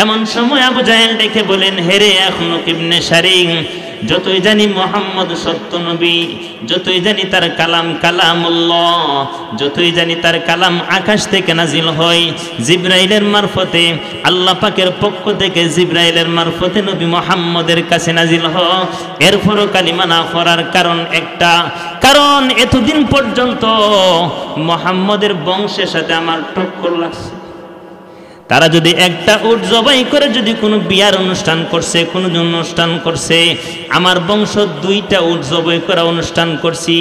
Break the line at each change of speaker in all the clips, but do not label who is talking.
এমন সময় আবু জাহেল ডেকে বলেন, হেরে আখনুক ইবনে শারিক, যতই জানি মুহাম্মদ সত্য নবী, যতই জানি তার কালাম কালামুল্লাহ, যতই জানি তার কালাম আকাশ থেকে নাজিল হয় জিবরাইলের মারফতে, আল্লাহ পাকের পক্ষ থেকে জিবরাইলের মারফতে নবী মুহাম্মদের কাছে নাজিল হয়, এরপরও কালিমা না পড়ার কারণ একটা, কারণ এতদিন পর্যন্ত মুহাম্মদের বংশের সাথে আমার টক্কর লাগছে। তারা যদি একটা উট জবাই করে যদি কোনো বিয়ার অনুষ্ঠান করছে, কোনো অনুষ্ঠান করছে, আমার বংশ 2টা উট জবাই করা অনুষ্ঠান করছি।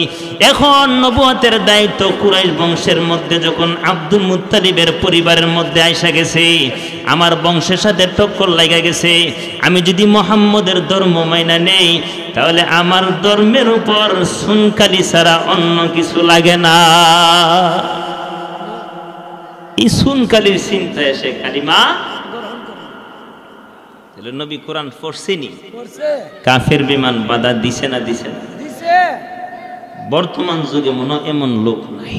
এখন নবুয়তের দায়িত্ব কুরাইশ বংশের মধ্যে যখন আব্দুল মুত্তালিবের পরিবারের মধ্যে আইসা গেছে, আমার বংশের সাথে টক্কর লাগা গেছে, আমি যদি মুহাম্মদের ধর্ম মাইনা নেই তাহলে আমার ধর্মের উপর সুনকালি ছাড়া অন্য কিছু লাগে না। ইসুনকালীর চিন্তায় এসে কালিমা নবী কোরআন পড়ছেনি, কাফের বিমান বাধা দিছে না দিছে না? বর্তমান যুগে মনে এমন লোক নাই,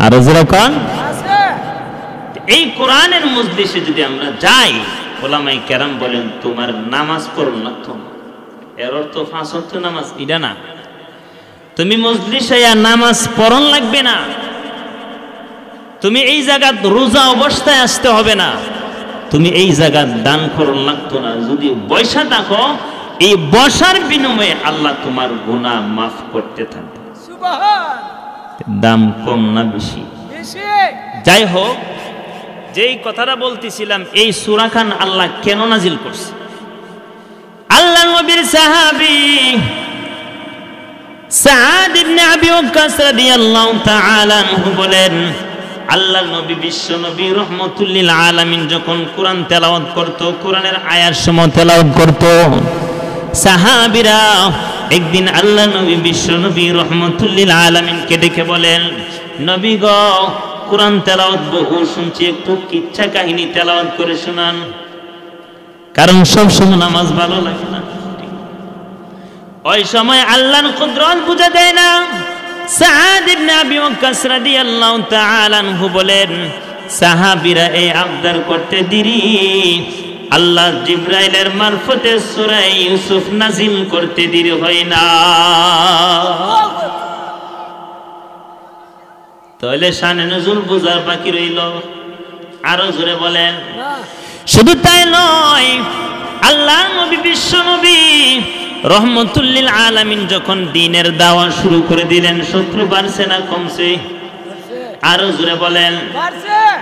আরো যেরকম এই কোরআনের মজলিসে যদি আমরা যাই, ওলামাই কেরাম বলেন তোমার নামাজ পড়ুন না, এর অর্থ 5 ওয়াক্ত নামাজ এটা না, তুমি মজলিসে নামাজ পড়ন লাগবে না, তুমি এই জায়গা রোজা অবস্থায় আসতে হবে না, তুমি এই জায়গা দান করন লাগতো না, যদি বৈশা থাকো এই বসার বিনিময়ে আল্লাহ তোমার গুনাহ মাফ করতে থাকবে। সুবহান। দাম কম না বেশি? বেশি। যাই হোক, যেই কথাটা বলতেছিলাম, এই সূরা খান আল্লাহ কেন নাজিল করছে? আল্লাহ নবীর সাহাবী সাদ ইবনে আবি ওয়াক্কাস রাদিয়াল্লাহু তাআলা আনহু বলেন, আল্লাহ নবী বিশ্ব নবী রহমতুল লিল আলামিন যখন কোরআন তেলাওয়াত করত, কোরআনের আয়াত সমূহ তেলাওয়াত করত, সাহাবীরা একদিন আল্লাহ নবী বিশ্ব নবী রহমতুল লিল আলামিনকে ডেকে বলেন, নবী গো, কোরআন তেলাওয়াত বহু শুনছি, একটু কিচ্ছা কাহিনী তেলাওয়াত করে শোনান, কারণ সব সময় নামাজ ভালো লাগে না। ওই সময় আল্লাহর কুদরত বুঝা দেয় না। সাদ ইবনে আবি ওয়াক্কাস রাদিয়াল্লাহু তাআলা আনহু বলেন, সাহাবীরা এই আবদার করতে দেরি, আল্লাহ জিবরাইলের মারফতে সূরা ইউসুফ নাজিল করতে দেরি হয় না। তাহলে শানে নজুল বুঝার বাকি রইল। আরো জোরে বলেন। শুধু তাই নয়, আল্লাহ নবী বিশ্ব নবী রহমতুল লিল আলামিন যখন দ্বীনের দাওয়া শুরু করে দিলেন, শত্রু বাড়ছে না কমছে? আরো জোরে বলেন।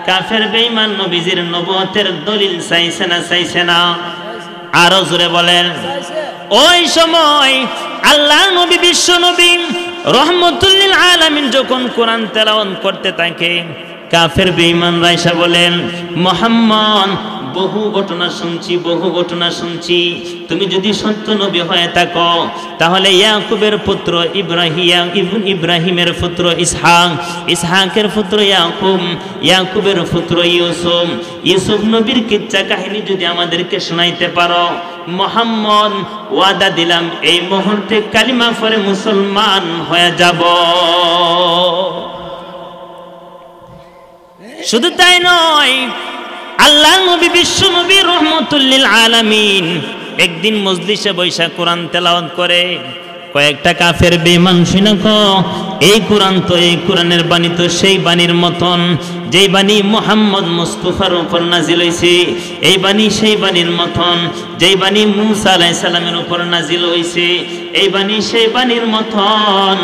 কাফের বেঈমান নবীজির নবুয়তের দলিল চাইছে না চাইছে না? আরো জোরে বলেন। ওই সময় আল্লাহ নবী বিশ্ব নবী রহমতুল লিল আলামিন যখন কোরআন তেলাওয়াত করতে থাকে, কাফের বেঈমান রাইসা বলেন, মুহাম্মদ বহু ঘটনা শুনছি, বহু ঘটনা শুনছি, তুমি যদি সত্য নবী হয়ে থাকো তাহলে ইয়াকুবের পুত্র ইব্রাহিমের পুত্র ইসহাক, ইসহাকের পুত্র ইয়াকুব, ইয়াকুবের পুত্র ইউসুফ, ইউসুফ নবীর কিচ্ছা কাহিনী যদি আমাদেরকে শোনাইতে পারো, মুহাম্মদ ওয়াদা দিলাম এই মুহূর্তে কালিমা পড়ে মুসলমান হয়ে যাব। শুধু তাই নয়, আল্লাহ নবী বিশ্ব নবী রহমতুল লিল আলামিন একদিন মজলিসে বৈশা কোরআন তেলাওয়াত করে, কয়েকটা কাফের বেঈমান শুনে কো, এই কোরআন তো, এই কোরআনের বাণী তো সেই বাণীর মতন যেই বাণী মুহাম্মদ মুস্তাফার উপর নাজিল হইছে, এই বাণী সেই বাণীর মতন যেই বাণী মূসা আলাইহিস সালামের উপর নাজিল হইছে, এই বাণী সেই বাণীর মতন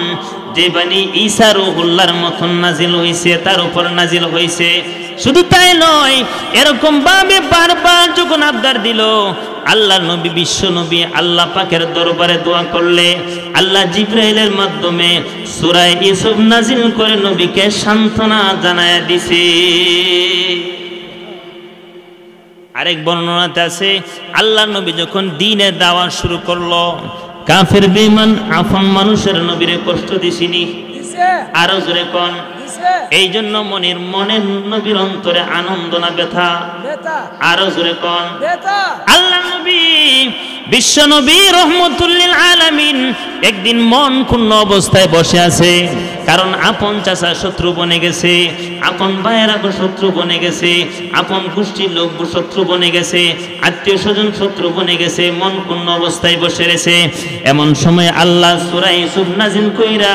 যে বাণী ঈসা রূহুল্লাহর মতন নাজিল হইছে, তার উপর নাজিল হইছে। শুধু তাই নয়, এরকম ভাবে বারবার যখন আবদার দিল, আল্লাহ নবী বিশ্ব নবী আল্লাহ পাকের দরবারে দোয়া করলে আল্লাহ জিবরাইলের মাধ্যমে সূরা ইউসুফ নাজিল করে নবীকে সান্ত্বনা জানায়া দিছে। আরেক বর্ণনাতে আছে, আল্লাহ নবী যখন দ্বীনের দাওয়াত শুরু করলো, কাফের বেঈমান আপন মানুষের নবীরে কষ্ট দিছিনি? আরো জোরে কোন। এই জন্য মনের নবীর অন্তরে আনন্দ না ব্যথা? আরো জোরে কোন। আল্লাহ নবী বিশ্ব নবী রহমতুল লিল আলামিন একদিন মন ক্ষুণ্ণ অবস্থায় বসে আছে, কারণ আপন চাচা শত্রু বনে গেছে, আপন ভাইয়েরা শত্রু বনে গেছে, আপন গোষ্ঠীর লোক শত্রু বনে গেছে, আত্মীয় স্বজন শত্রু বনে গেছে, মন ক্ষুণ্ণ অবস্থায় বসে রয়েছে। এমন সময় আল্লাহ সূরা ইউসুফ নাজিল কইরা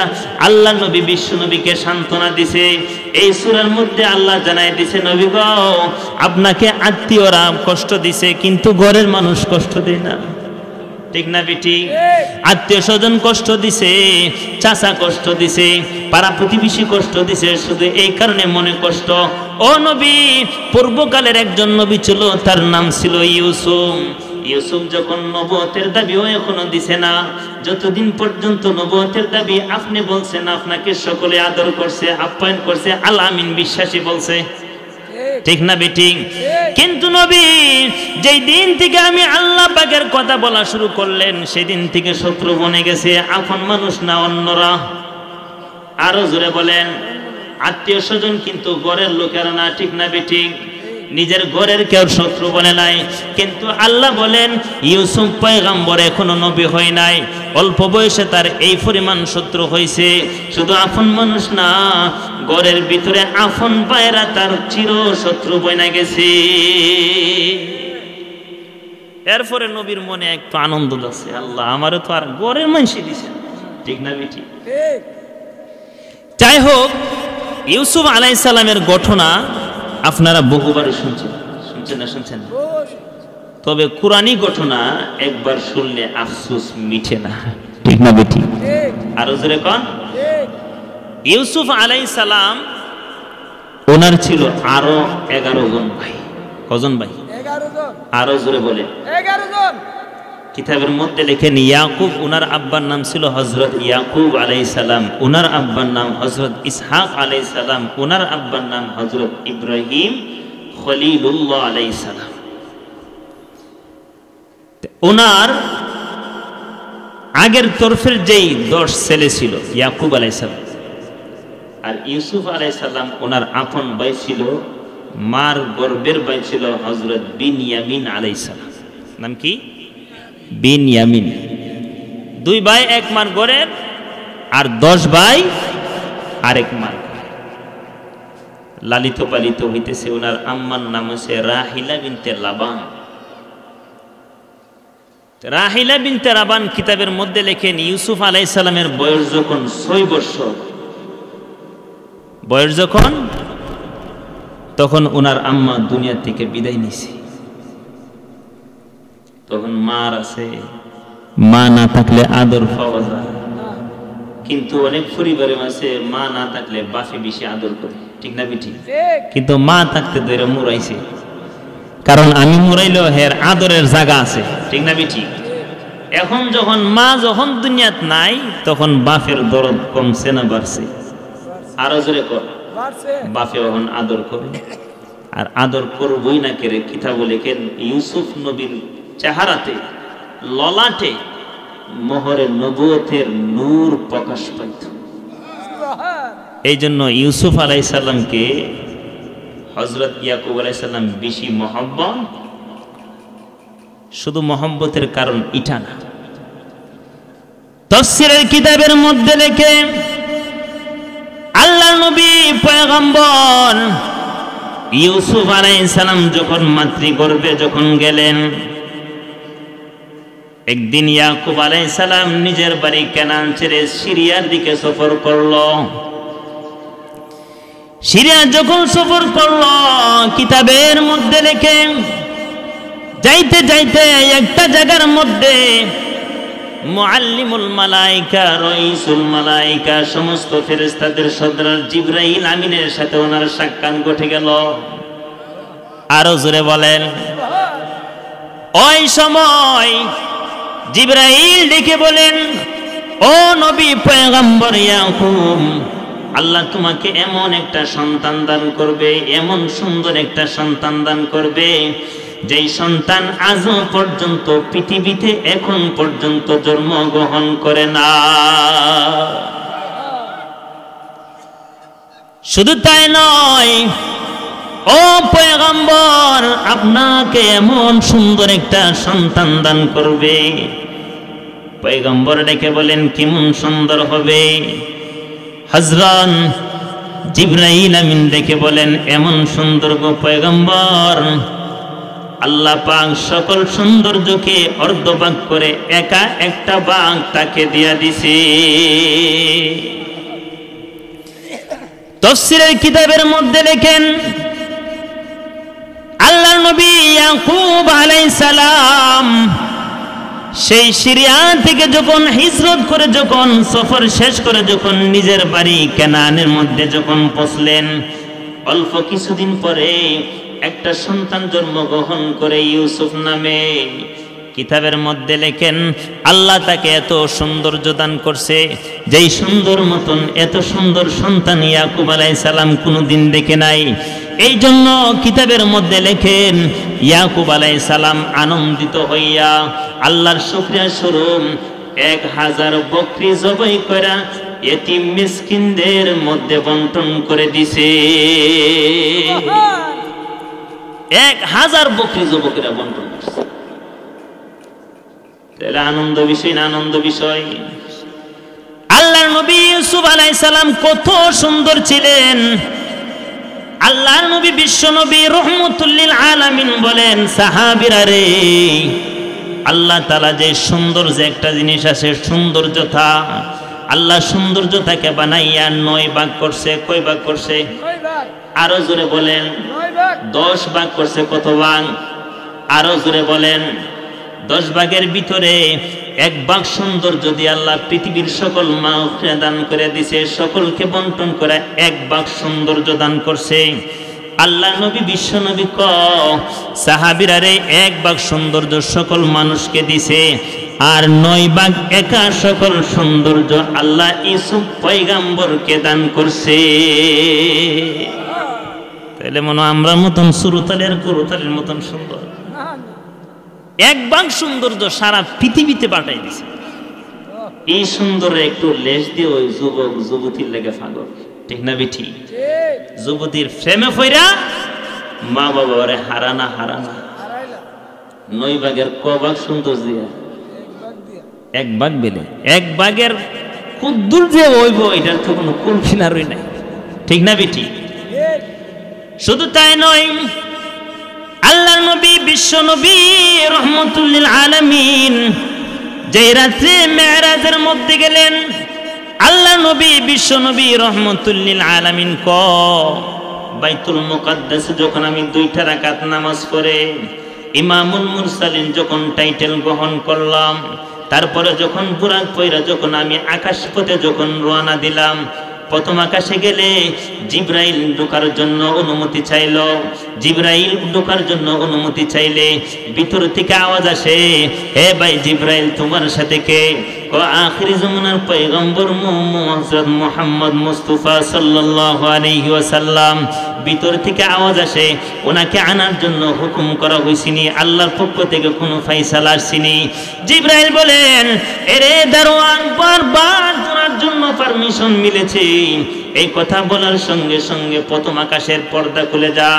আল্লাহ নবী বিশ্ব নবীকে সান্ত্বনা দিছে। এই সূরার মধ্যে আল্লাহ জানাই দিছে, নবী গো, আপনাকে আত্মীয়রা কষ্ট দিছে কিন্তু ঘরের মানুষ কষ্ট দেয় না। ঠিক না বেটি? আত্মীয় স্বজন কষ্ট দিছে, চাচা কষ্ট দিছে, পাড়া প্রতিবেশী কষ্ট দিছে, শুধু এই কারণে মনে কষ্ট। ও নবী, পূর্বকালের একজন নবী ছিল, তার নাম ছিল ইউসুফ। ইউসুফ যখন নবুয়তের দাবিও এখনো দিছে না, যতদিন পর্যন্ত নবুয়তের দাবি আপনি বলছেন, আপনাকে সকলে আদর করছে, আপ্যায়ন করছে, আল আমিন বিশ্বাসী বলছে। ঠিক না বেটি? কিন্তু নবী যেই দিন থেকে আমি আল্লাহ পাকের কথা বলা শুরু করলেন, সেদিন থেকে শত্রু বনে গেছে, আপন মানুষ না অন্যরা। আরো জোরে বলেন। আত্মীয় স্বজন কিন্তু ঘরের লোকেরা না। ঠিক না বেটি? নিজের ঘরের কেউ শত্রু বলে নাই। কিন্তু আল্লাহ বলেন ইউসুফ পয়গম্বর এখনো নবী হয় নাই, অল্প বয়সে তার এই পরিমাণ শত্রু হয়েছে। শুধু আপন মানুষ না, ঘরের ভিতরে আপন ভাইরা তার চির শত্রু বইনা গেছে। এরপরে নবীর মনে একটু আনন্দ আছে, আল্লাহ আমারও তো আর ঘরের মানুষই দিছে। ঠিক না বেটি? যাই হোক, ইউসুফ আলাইহিস সালামের ঘটনা আপনারা বহুবার শুনছেন না? শুনছেন? তবে কোরআনী ঘটনা একবার শুনলে আফসোস মিটে না। ঠিক না বেটি? আরো জোরে কোন। ইউসুফ আলাইহিস সালাম ওনার ছিল আরো 11 জন ভাই। কজন ভাই? 11 জন। আরো জোরে বলে 11 জন। কিতাবের মধ্যে লেখেন ইয়াকুব, ওনার আব্বার নাম ছিল হযরত ইয়াকুব আলাইহিস সালাম, ওনার আব্বার নাম হযরত ইসহাক আলাইহিস সালাম, ওনার আব্বার নাম হযরত ইব্রাহিম খলিলুল্লাহ আলাইহিস সালাম। ওনার আগের তরফের যেই 10 ছেলে ছিল ইয়াকুব আলাইহিস সালাম, আর ইউসুফ আলাইহিস সালাম ওনার আপন ভাই ছিল, মার গর্ভের ভাই ছিল হযরত বিনয়ামিন আলাইহিস সালাম। নাম কি? বিনয়ামিন। 2 ভাই এক মার গড়ের, আর 10 ভাই আরেক মার। লালিত পালিত হইতেছে। ওনার আম্মার নাম হচ্ছে রাহিলা বিনতে লাবান। রাহিলা বিনতে লাবান কিতাবের মধ্যে লেখেন ইউসুফ আলাইহিস সালামের বয়স যখন 6 বছর, তখন ওনার আম্মা দুনিয়া থেকে বিদায় নিছে। তখন মার আছে, মা না থাকলে আদর পাওয়া যায়, কিন্তু অনেক পরিবারে আছে মা না থাকলে বাপে বেশি আদর করে। ঠিক না বেটি? কিন্তু মা থাকতে ধরে মুরাইছে, কারণ আমি মুরাইলেও হের আদরের জায়গা আছে। ঠিক না বেটি? এখন যখন মা যখন দুনিয়াত নাই, তখন বাপের দরদ কমছে না বাড়ছে? আরো জোরে কর। বাপে এখন আদর করে, আর আদর করবই না কেরে। কিতাব লেখেন ইউসুফ নবীর চেহারাতে, ললাটে মোহরে নবুয়তের নূর প্রকাশ পাইত। এই জন্য ইউসুফ আলাইহিস সালামকে হযরত ইয়াকুব আলাইহিস সালাম বেশি মহব্বত। শুধু মহব্বতের কারণ এটা না। তাফসীরের কিতাবের মধ্যে লেখে আল্লাহর নবী পয়গম্বর ইউসুফ আলাইহিস সালাম যখন মাতৃগর্ভে যখন গেলেন, একদিন ইয়াকুব আলাইহিস সালাম নিজের বাড়ি কানান ছেড়ে সিরিয়ার দিকে সফর করল। সিরিয়া যখন সফর করল, কিতাবের মধ্যে লেখে যাইতে যাইতে একটা জায়গার মধ্যে মুআল্লিমুল মালায়েকা, রাইসুল মালায়েকা, সমস্ত ফেরেশতাদের সর্দার জিবরাইল আমিনের সাথে ওনার সাক্ষাৎ ঘটে গেল। আরো জোরে বলেন। ওই সময় জিবরাইল ডেকে বলেন, ও নবী পয়গম্বর ইয়াকুব, আল্লাহ তোমাকে এমন একটা সন্তান দান করবে, এমন সুন্দর একটা সন্তান দান করবে, যেই সন্তান আজও পর্যন্ত পৃথিবীতে এখন পর্যন্ত জন্মগ্রহণ করে না। শুধু তাই নয়, ও পয়গম্বর, আপনাকে এমন সুন্দর একটা সন্তান দান করবে পয়গম্বর ডেকে বলেন কেমন সুন্দর হবে। হযরত জিবরাইল আমিন ডেকে বলেন এমন সুন্দর গো পয়গম্বর, আল্লাহ পাক সকল সৌন্দর্যকে অর্ধভাগ করে একা একটা ভাগ তাকে দিয়া দিছে। তাফসীরের কিতাবের মধ্যে লেখেন আল্লাহর নবী ইয়াকুব আলাইহিস সালাম সেই সিরিয়া থেকে যখন হিজরত করে যখন সফর শেষ করে যখন নিজের বাড়ি কেনানের মধ্যে যখন পৌঁছলেন, অল্প কিছুদিন পরে একটা সন্তান জন্মগ্রহণ করে ইউসুফ নামে। কিতাবের মধ্যে লেখেন আল্লাহ তাকে এত সৌন্দর্য দান করছে, যেই সুন্দর মতন এত সুন্দর সন্তান ইয়াকুব আলাইহিস সালাম কোনোদিন দেখে নাই। এই জন্য কিতাবের মধ্যে লেখেন ইয়াকুব আলাইহিস সালাম আনন্দিত হইয়া আল্লাহর শুকরিয়া স্বরূপ 1000 বকরি জবাই করা এতিম মিসকিনদের মধ্যে বন্টন করে দিছে। 1000 বকরি জবাই করে বন্টন করছে। তাহলে আনন্দ বিষয় না আনন্দ বিষয়? আল্লাহর নবী ইউসুফ আলাইহিস সালাম কত সুন্দর ছিলেন। আল্লাহর নবী বিশ্ব নবী রহমতুল লিল আলামিন বলেন সাহাবীরা রে, আল্লাহ তাআলা যে সুন্দর যে একটা জিনিস আছে সৌন্দর্যতা, আল্লাহ সৌন্দর্যতাকে বানাইয়া 9 ভাগ করছে। কয় ভাগ করছে? আরো জোরে বলেন। 10 ভাগ করছে। কত ভাগ? আরো জোরে বলেন। 10 ভাগের ভিতরে 1 ভাগ সৌন্দর্য দিয়ে আল্লাহ পৃথিবীর সকল মানুষকে দান করে দিছে, সকলকে বন্টন করে 1 ভাগ সৌন্দর্য দান করছে। আল্লাহ নবী বিশ্ব নবী সাহাবীরা রে 1 ভাগ সৌন্দর্য সকল মানুষকে দিছে, আর 9 ভাগ একা সকল সৌন্দর্য আল্লাহ ইউসুফ পয়গম্বরকে দান করছে। তাহলে মনে আমরা মতন সুরতালের কুরতালের মতন সুন্দর 1 ভাগ সৌন্দর্য সারা পৃথিবীতে পাঠাই দিছে। এই সুন্দরে একটু লেশ দিয়ে ওই যুবক যুবতীর লেগে পাগল, ঠিক না বেঠি? যুবতীর প্রেমে পইরা মা বাবারে হারানা 9 ভাগের ক ভাগ সৌন্দর্য দিয়া 1 ভাগ বেলে 1 ভাগের কুদ্দুর যে হইব এটার তো কোনো কল্পনারই নাই, ঠিক না বেঠি? শুধু তাই নয়, আল্লাহর নবী বিশ্ব নবী রহমতুল লিল আলামিন যে রাতে মেরাজের মধ্যে গেলেন, আল্লাহ নবী বিশ্ব নবী রহমতুল লিল আলামিন বাইতুল মুকাদ্দাসে যখন আমি 2টা রাকাত নামাজ পড়ে ইমামুল মুরসালিন যখন টাইটেল গ্রহণ করলাম, তারপরে যখন বুরাক পয়রা যখন আমি আকাশ পথে যখন রওনা দিলাম, প্রথম আকাশে গেলে জিব্রাইল ঢোকার জন্য অনুমতি চাইল। জিব্রাইল ঢোকার জন্য অনুমতি চাইলে ভিতর থেকে আওয়াজ আসে, হে ভাই জিব্রাইল তোমার সাথে কে? আখিরি জামানার পয়গম্বর হযরত মুহাম্মদ মুস্তাফা সাল্লাল্লাহু আলাইহি ওয়াসাল্লাম। ভিতর থেকে আওয়াজ আসে, ওনাকে আনার জন্য হুকুম করা হয়েছিনি, আল্লাহর পক্ষ থেকে কোনো ফয়সালা আসেনি। জিব্রাইল বলেন, এরে দারোয়ান বারবার তোমার জন্য পারমিশন মিলেছে। এই কথা বলার সঙ্গে সঙ্গে প্রথম আকাশের পর্দা খুলে যা,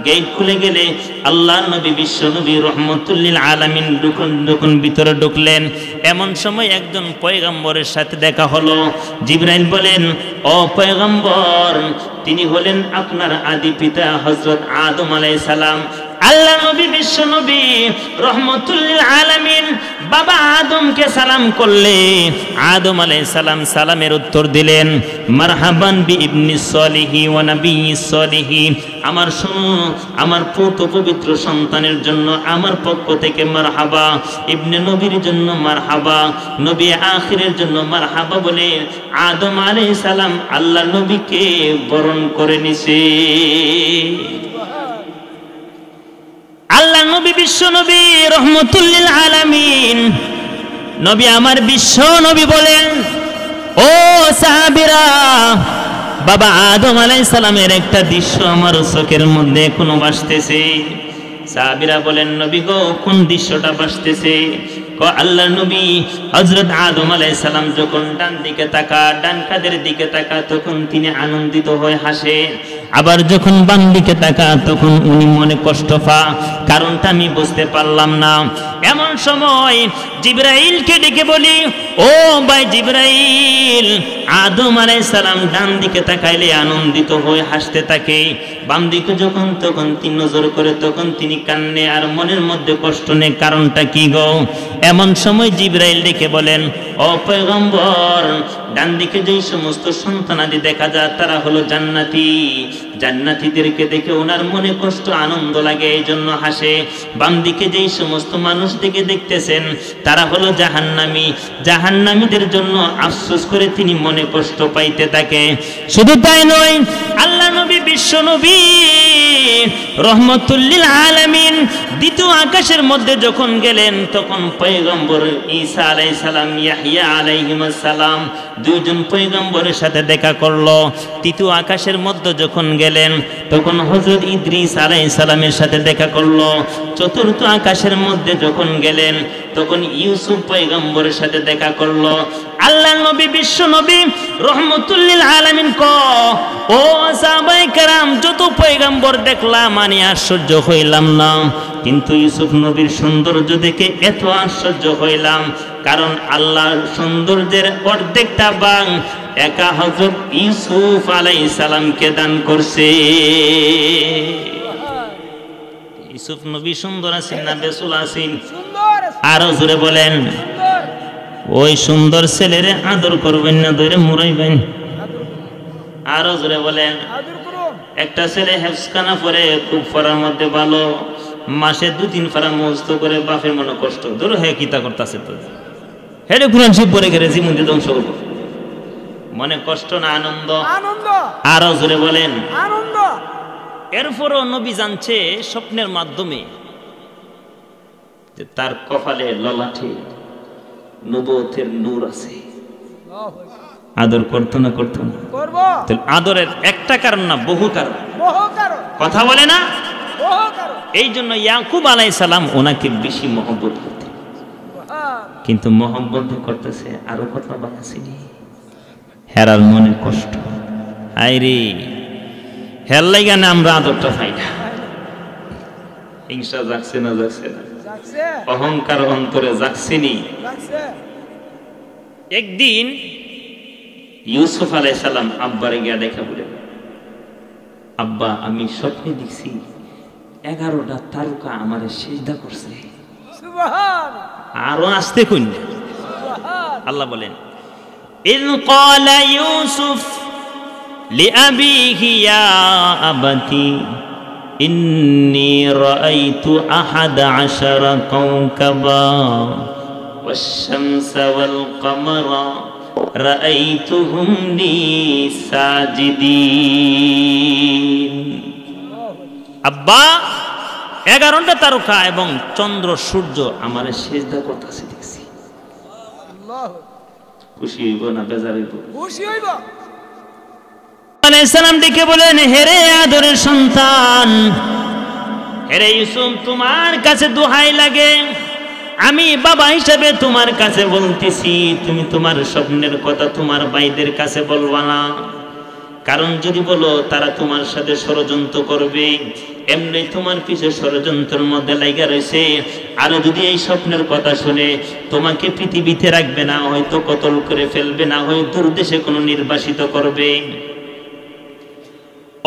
গেট খুলে গেলে আল্লাহর নবী বিশ্ব নবী রহমতুল লিল আলামিন যখন ভিতরে ঢুকলেন, এমন সময় একজন পয়গম্বরের সাথে দেখা হলো। জিবরাইল বলেন, ও পয়গম্বর, তিনি হলেন আপনার আদি পিতা হযরত আদম আলাইহিস সালাম। আল্লাহ নবী বিশ্ব নবী রহমতুল লিল আলামিন বাবা আদমকে সালাম করলে আদম আলাইহিস সালাম সালামের উত্তর দিলেন, মারহাবান বি ইবনি সলিহি ওয়া নাবিয়্যিস সলিহি। আমার আমার পুত্র পবিত্র সন্তানের জন্য আমার পক্ষ থেকে মারহাবা, ইবনে নবীর জন্য মারহাবা, নবী আখিরের জন্য মারহাবা বলে আদম আলাইহিস সালাম আল্লাহ নবীকে বরণ করে নিছে। আল্লাহ নবী বিশ্ব নবী রহমতুল লিল আলামিন নবী আমার বিশ্ব নবী বলেন, ও সাহাবীরা, বাবা আদম আলাইহিস সালামের একটা দৃশ্য আমার চোখের মধ্যে এখনো ভাসতেছে। সাহাবীরা বলেন, নবী গো, কোন দৃশ্যটা ভাসতেছে? আল্লাহর নবী হযরত আদম আলাইহিস সালাম যখন ডান দিকে তাকা, ডান কাদের দিকে তাকা, তখন তিনি আনন্দিত হয়ে হাসে। আবার যখন বাম দিকে তাকা তখন উনি মনে কষ্ট পায়, কারণটা আমি বুঝতে পারলাম না। এমন সময় জিবরাইলকে ডেকে বলি, ও ভাই জিবরাইল, আদম আলাইহিস সালাম ডান দিকে তাকাইলে আনন্দিত হয়ে হাসতে থাকে, বাম দিকে যখন তখন তিন নজর করে তখন তিনি কান্নে আর মনের মধ্যে কষ্ট নেই, কারণটা কি গো? এমন সময় জিবরাইল ডেকে বলেন, ও পয়গম্বর, ডান দিকে যেই সমস্ত সন্তানাদি দেখা যায় তারা হলো জান্নাতি, জান্নাতীদেরকে দেখে ওনার মনে কষ্ট আনন্দ লাগে এই জন্য হাসে। বাম দিকে যেই সমস্ত মানুষ দিকে দেখতেছেন তারা হলো জাহান্নামী, জাহান্নামীদের জন্য আফসোস করে তিনি মনে কষ্ট পাইতে থাকে। শুধু তাই নয়, আল্লাহ নবী বিশ্ব নবী রহমতুল লিল আলামিন দ্বিতীয় আকাশের মধ্যে যখন গেলেন তখন পয়গম্বর ঈসা আলাইহিস সালাম, ইয়াহইয়া আলাইহিস সালাম দুইজন পয়গম্বরের সাথে দেখা করলো। তৃতীয় আকাশের মধ্যে যখন গেলেন তখন হযরত ইদ্রিস আলাইহিস সালামের সাথে দেখা করলো। চতুর্থ আকাশের মধ্যে যখন গেলেন তখন ইউসুফ পয়গম্বরের সাথে দেখা করলো। আল্লাহ নবী বিশ্ব নবী রহমতুল লিল আলামিন ও সাহাবায়ে কেরাম, যত পয়গম্বর দেখলাম আমি আশ্চর্য হইলাম না, কিন্তু ইউসুফ নবীর সৌন্দর্য দেখে এত আশ্চর্য হইলাম, কারণ আল্লাহর সৌন্দর্যের অর্ধেকটা ভাগ একা হযরত ইউসুফ আলাইহিস সালামকে দান করছে। ইউসুফ নবী সুন্দর আছেন না বেসুল আছেন? আরো জোরে বলেন। ওই সুন্দর ছেলেরে আদর করবেন না ধরে মুরাইবেন? আরো জোরে বলেন। একটা ছেলে হেফজখানা পরে খুব পড়ার মধ্যে ভালো, মাসে 2-3 পারা মুখস্থ করে বাপের মনে কষ্ট, ধরো হে কিতা করতেছে তো হেরে কোরআন শরীফ পড়ে গেলে জীবন দিয়ে ধ্বংস করবো, মনে কষ্ট না আনন্দ? আরো জোরে বলেন। আনন্দ। এরপরও নবী জানছে স্বপ্নের মাধ্যমে যে তার কপালে ললাটে নবুয়তের নূর আছে। আদর করতো না করতো না? আদরের একটা কারণ না, বহু কারণ। কথা বলে না? এই জন্য ইয়াকুব আলাইহিস সালাম ওনাকে বেশি মহব্বত করতেন, কিন্তু মহব্বত করতেছে আরো কথা বাড়াছিনি, হেরার মনে কষ্ট। আইরে হের লাগা না আমরা আদরটা পাই না। হিংসা জাগছে না? জাগছে না? অহংকার অন্তরে জাগছেনি? একদিন ইউসুফ আলাইহিস সালাম আব্বারে গিয়া দেখা বলে, আব্বা আমি স্বপ্নে দেখছি 11টা তারকা আমারে সিজদা করছে। আরো আসতে কইন। আল্লাহ বলেন, ইয ক্বালা ইউসুফ লিআবিহি ইয়া আবাতি ইন্নী রাআইতু 11 কাওকাবা ওয়াশ-শামসা ওয়াল কমারা রাআইতুহুম লি সাজিদিন। আব্বা 11টা তারকা এবং চন্দ্র সূর্য আমারে সিজদা করতেছে দেখছি। খুশি হইব না বেজার হইব? খুশি হইব। আলাইহিস সালাম ডেকে বলেন, হেরে আদরের সন্তান, হেরে ইউসুফ, তোমার কাছে দোহাই লাগে, আমি বাবা হিসেবে তোমার কাছে বলতেছি, তুমি তোমার স্বপ্নের কথা তোমার ভাইদের কাছে বলবা না, কারণ যদি বলো তারা তোমার সাথে ষড়যন্ত্র করবে, এমনি তোমার পিছে ষড়যন্ত্রের মধ্যে লাগা রয়েছে। আর যদি এই স্বপ্নের কথা শুনে তোমাকে পৃথিবীতে রাখবে না, হয়তো কতল করে ফেলবে, না হয় দূরদেশে কোনো নির্বাসিত করবে।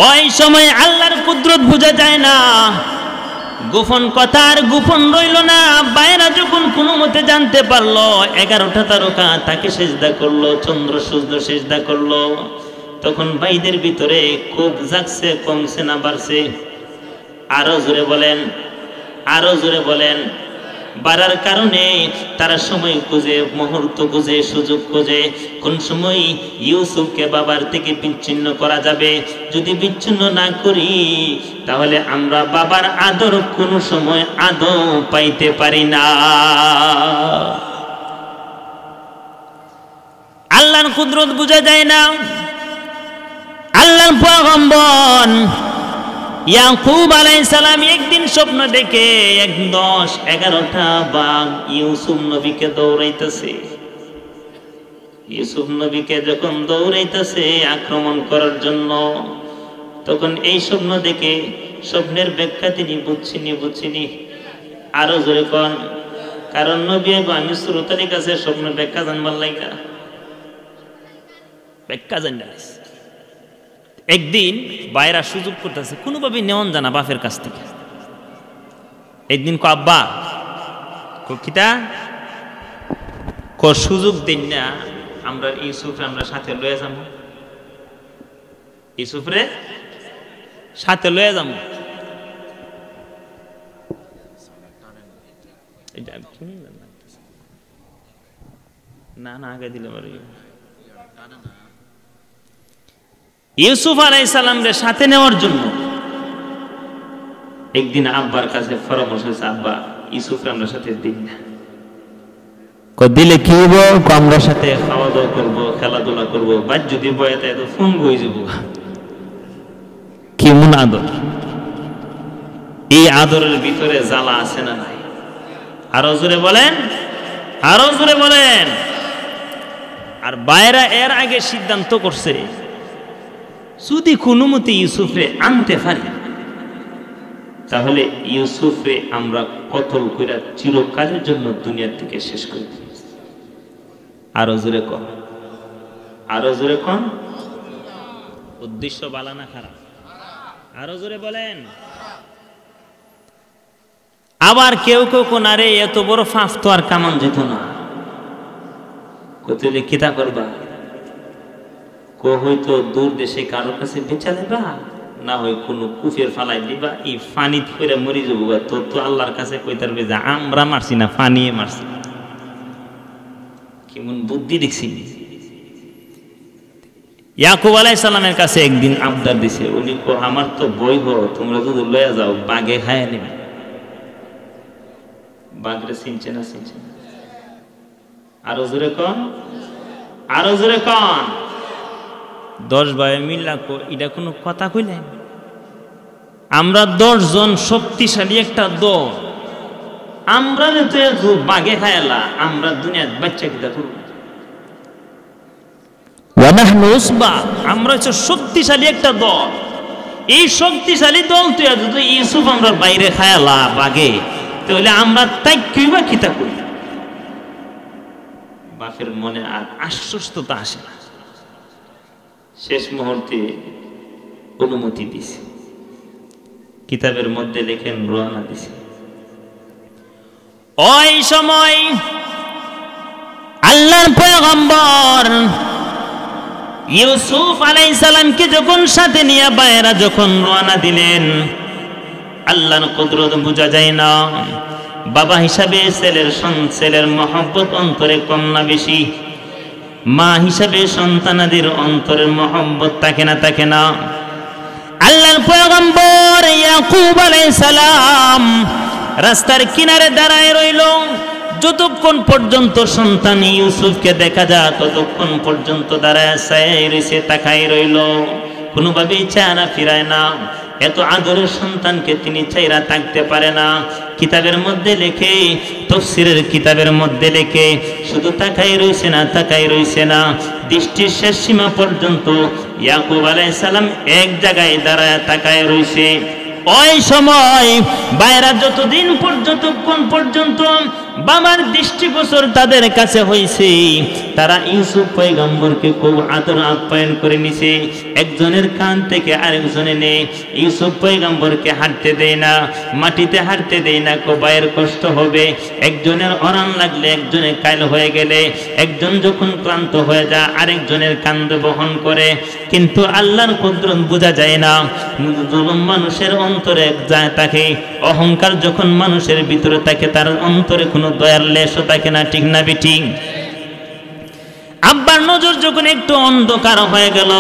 ওই সময় আল্লাহর কুদরত বোঝা যায় না, গোপন কথা আর গোপন রইল না। বাইরা যখন কোনো মতে জানতে পারলো 11টা তারকা তাকে সিজদা করলো, চন্দ্র সূর্য সিজদা করলো, তখন ভাইদের ভিতরে খুব জাগছে, কমছে না বাড়ছে? আরো জোরে বলেন, আরো জোরে বলেন। বাড়ার কারণে তারা সময় খুঁজে, মুহূর্ত খুঁজে, সুযোগ খুঁজে কোন সময় ইউসুফকে বাবার থেকে বিচ্ছিন্ন করা যাবে। যদি বিচ্ছিন্ন না করি তাহলে আমরা বাবার আদর কোনো সময় আদৌ পাইতে পারি না। আল্লাহর কুদরত বোঝা যায় না। আল্লাহর পয়গম্বর ইয়াকুব আলাইহিস সালাম একদিন স্বপ্ন দেখে 10-11টা বাঘ ইউসুফ নবীকে দৌড়াইতেছে। ইউসুফ নবীকে যখন দৌড়াইতেছে আক্রমণ করার জন্য, তখন এই স্বপ্ন দেখে স্বপ্নের ব্যাখ্যা তিনি বুঝছিনি। আরো জোরে কোন, কারণ নবী আমি শ্রোতার কাছে স্বপ্ন ব্যাখ্যা জানবার লাগা ব্যাখ্যা জানবার। একদিন বাইরা সুযোগ করতেছে কোনোভাবে নেওয়ান জানা বাপের কাছ থেকে। একদিন কো আব্বা কিতা সুযোগ দিন না, আমরা ইউসুফরে আমরা সাথে লয়ে যাব, ইউসুফরে সাথে লয়ে যাব। না না আগে দিলে ইউসুফ আলাইহিস সালামের সাথে নেওয়ার জন্য একদিন আব্বার কাছে পরামর্শ হয়েছে, আব্বা ইউসুফরে আমরা সাথে দিন না। দিলে কি হবো, আমরা সাথে খাওয়া দাওয়া করবো, খেলাধুলা করবো, বাদ যদি বয়াতে এত ফোন হয়ে যাব। কেমন আদর! এই আদরের ভিতরে জ্বালা আছে না নাই? আরো জোরে বলেন, আরো জোরে বলেন। আর বাইরা এর আগে সিদ্ধান্ত করছে যদি কোনো মতে ইউসুফরে আনতে পারি তাহলে ইউসুফরে আমরা কতল কইরা চিরকালের জন্য দুনিয়ার থেকে শেষ করে দিই। আরো জোরে কন, আরো জোরে কন। উদ্দেশ্য বালা না খারাপ? আরো জোরে বলেন। আবার কেউ কোন আরে এত বড় ফাঁস তো আর কামান যেত না, কত লিখিতা করবা, হয়তো দূর দেশে কারোর কাছে বেচা দেবা, না হয় কোনো কুফের ফালাই দিবা, এই ফানি করে মরি যাবো। তোর তো আল্লাহর কাছে কইতার বেজা আমরা মারছি না, ফানিয়ে মারছি। কেমন বুদ্ধি দেখছি। ইয়াকুব আলাইহিস সালামের কাছে একদিন আবদার দিছে, উনি কো আমার তো বই গো, তোমরা যদি লয়ে যাও বাঘে খায় নেবে। বাঘরে চিনছে না? চিনছে না? আরো জোরে কন, আরো জোরে কন। 10 ভাই মিল্লা কো, এটা কোনো কথা কইলেন? আমরা 10 জন শক্তিশালী একটা দল, আমরা তো বাঘে খায়লা, আমরা দুনিয়ার বাচ্চা কিতা করব? ওয়ানাহনু উসবা, আমরা হচ্ছে শক্তিশালী একটা দল। এই শক্তিশালী দল তুই যদি ইউসুফ আমরা বাইরে খায়লা বাঘে, তাহলে আমরা তাই কিবা কিতা করি? বাপের মনে আর আশ্বস্ততা আসে না। শেষ মুহূর্তে অনুমতি দিছে, কিতাবের মধ্যে লেখেন রওনা দিছে। ওই সময় আল্লাহর পয়গম্বর ইউসুফ আলাইহিস সালামকে যখন সাথে নিয়ে বাইরা যখন রওনা দিলেন, আল্লাহর কুদরত বোঝা যায় না। বাবা হিসাবে ছেলের মহব্বত অন্তরে কম না বেশি? মা হিসাবে সন্তানাদের অন্তরের মহব্বত থাকে না? আল্লাহর পয়গম্বর ইয়াকুব আলাইহিস সালাম রাস্তার কিনারে দাঁড়ায় রইল। যতক্ষণ পর্যন্ত সন্তান ইউসুফকে দেখা যায় ততক্ষণ পর্যন্ত দাঁড়ায় রইছে, তাকায় রইল, কোনোভাবেই চেহারা ফিরায় না। এত আদরের সন্তানকে তিনি চাইরা থাকতে পারে না। কিতাবের মধ্যে লেখে, তাফসীরের কিতাবের মধ্যে লেখে, শুধু তাকাই রইছে না, দৃষ্টির শেষ সীমা পর্যন্ত ইয়াকুব আলাইহিস সালাম এক জায়গায় দাঁড়ায় তাকায় রইছে। ওই সময় বাইরা যতক্ষণ পর্যন্ত বাবার দৃষ্টিগোচর তাদের কাছে হয়েছে, তারা ইউসুফ পয়গম্বরকে খুব আদর আপ্যায়ন করে নিছে। একজনের কান থেকে আরেকজনে নে, ইউসুফ পয়গম্বরকে হাঁটতে দেয় না, মাটিতে হাঁটতে দেয় না, বাইরের কষ্ট হবে। একজনের অরান লাগলে, একজনের কাইল হয়ে গেলে, একজন যখন ক্লান্ত হয়ে যায় আরেকজনের কাঁধে বহন করে। কিন্তু আল্লাহর কুদরত বোঝা যায় না। মানুষের অন্তরে যায় থাকে, অহংকার যখন মানুষের ভিতরে থাকে তার অন্তরে কোনো দয়ার লেশও থাকে না, ঠিক না বেঠিক? আব্বার নজর যখন একটু অন্ধকার হয়ে গেল,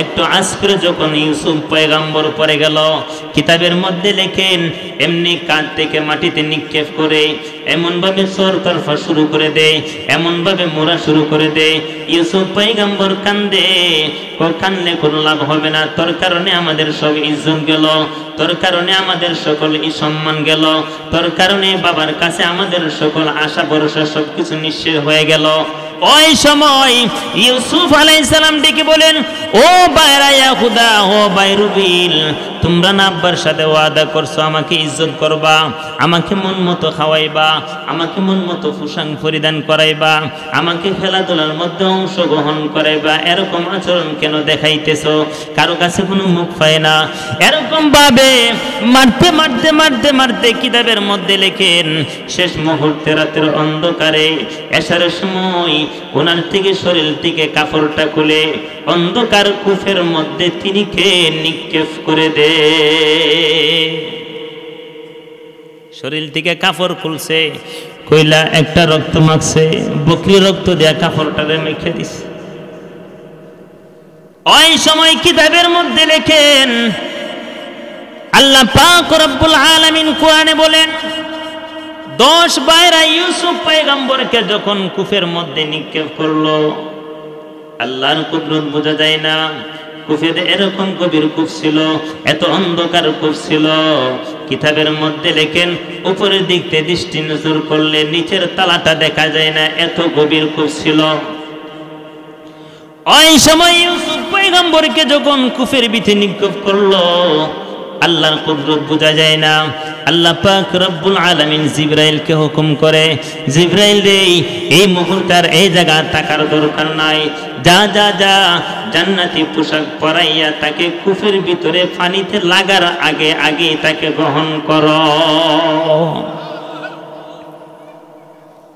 একটু আজ করে যখন ইউসুফ পয়গম্বর পড়ে গেল, কিতাবের মধ্যে লেখেন এমনি কাঁধ থেকে মাটিতে নিক্ষেপ করে এমনভাবে সরতরফা শুরু করে দেয়, এমনভাবে মোড়া শুরু করে দেয়। ইউসুফ পয়গম্বর কান্দে, কানলে কোনো লাভ হবে না, তোর কারণে আমাদের সব ইজ্জত গেল, তোর কারণে আমাদের সকল সম্মান গেল, তোর কারণে বাবার কাছে আমাদের সকল আশা ভরসা সবকিছু নিঃশেষ হয়ে গেল। ওই সময় ইউসুফ আলাইহিস সালাম ডেকে বলেন, ও বাইরা ইয়াহুদা, ও বাইরুবিল, তোমরা না আব্বার সাথে ওয়াদা করছো আমাকে ইজ্জত করবা, আমাকে মন মতো খাওয়াইবা, আমাকে মন মতো পোশাক পরিধান করাইবা, আমাকে খেলাধুলার মধ্যে অংশগ্রহণ করাইবা, এরকম আচরণ কেন দেখাইতেছো? কারো কাছে কোনো মুখ পায় না। এরকম ভাবে মারতে মারতে মারতে মারতে কিতাবের মধ্যে লেখেন শেষ মুহূর্তে রাতের অন্ধকারে এশারের সময় ওনার থেকে শরীর থেকে কাপড়টা খুলে অন্ধকার কুফের মধ্যে তিনি কে নিক্ষেপ করে দে। শরীর থেকে কাপড় খুলছে, কইলা একটা রক্ত মাখছে, বকরি রক্ত দেয়া কাপড়টারে মেখে দিছে। ওই সময় কিতাবের মধ্যে লেখেন আল্লাহ পাক রব্বুল আলামিন কোরআনে বলেন 10 বাইরা ইউসুফ পয়গম্বরকে যখন কুফের মধ্যে নিক্ষেপ করলো, আল্লাহর কুদরত বোঝা যায় না। কুফেতে এরকম গভীর কূপ ছিল, এত অন্ধকার কূপ ছিল, কিতাবের মধ্যে লেখেন উপরের দিক থেকে দৃষ্টি নজর করলে নিচের তালাটা দেখা যায় না, এত গভীর কূপ ছিল। ওই সময় ইউসুফ পয়গম্বরকে যখন কুফের ভিতরে নিক্ষেপ করলো, আল্লাহর কুদরত বোঝা যায় না। আল্লাহ পাক রব্বুল আলামিন জিবরাইলকে হুকুম করে, জিবরাইল রে, এই মুহূর্তের এই জায়গা থাকার দরকার নাই, যা যা যা জান্নাতি পোশাক পরাইয়া তাকে কুফের ভিতরে পানিতে লাগার আগে আগে তাকে গ্রহণ করো।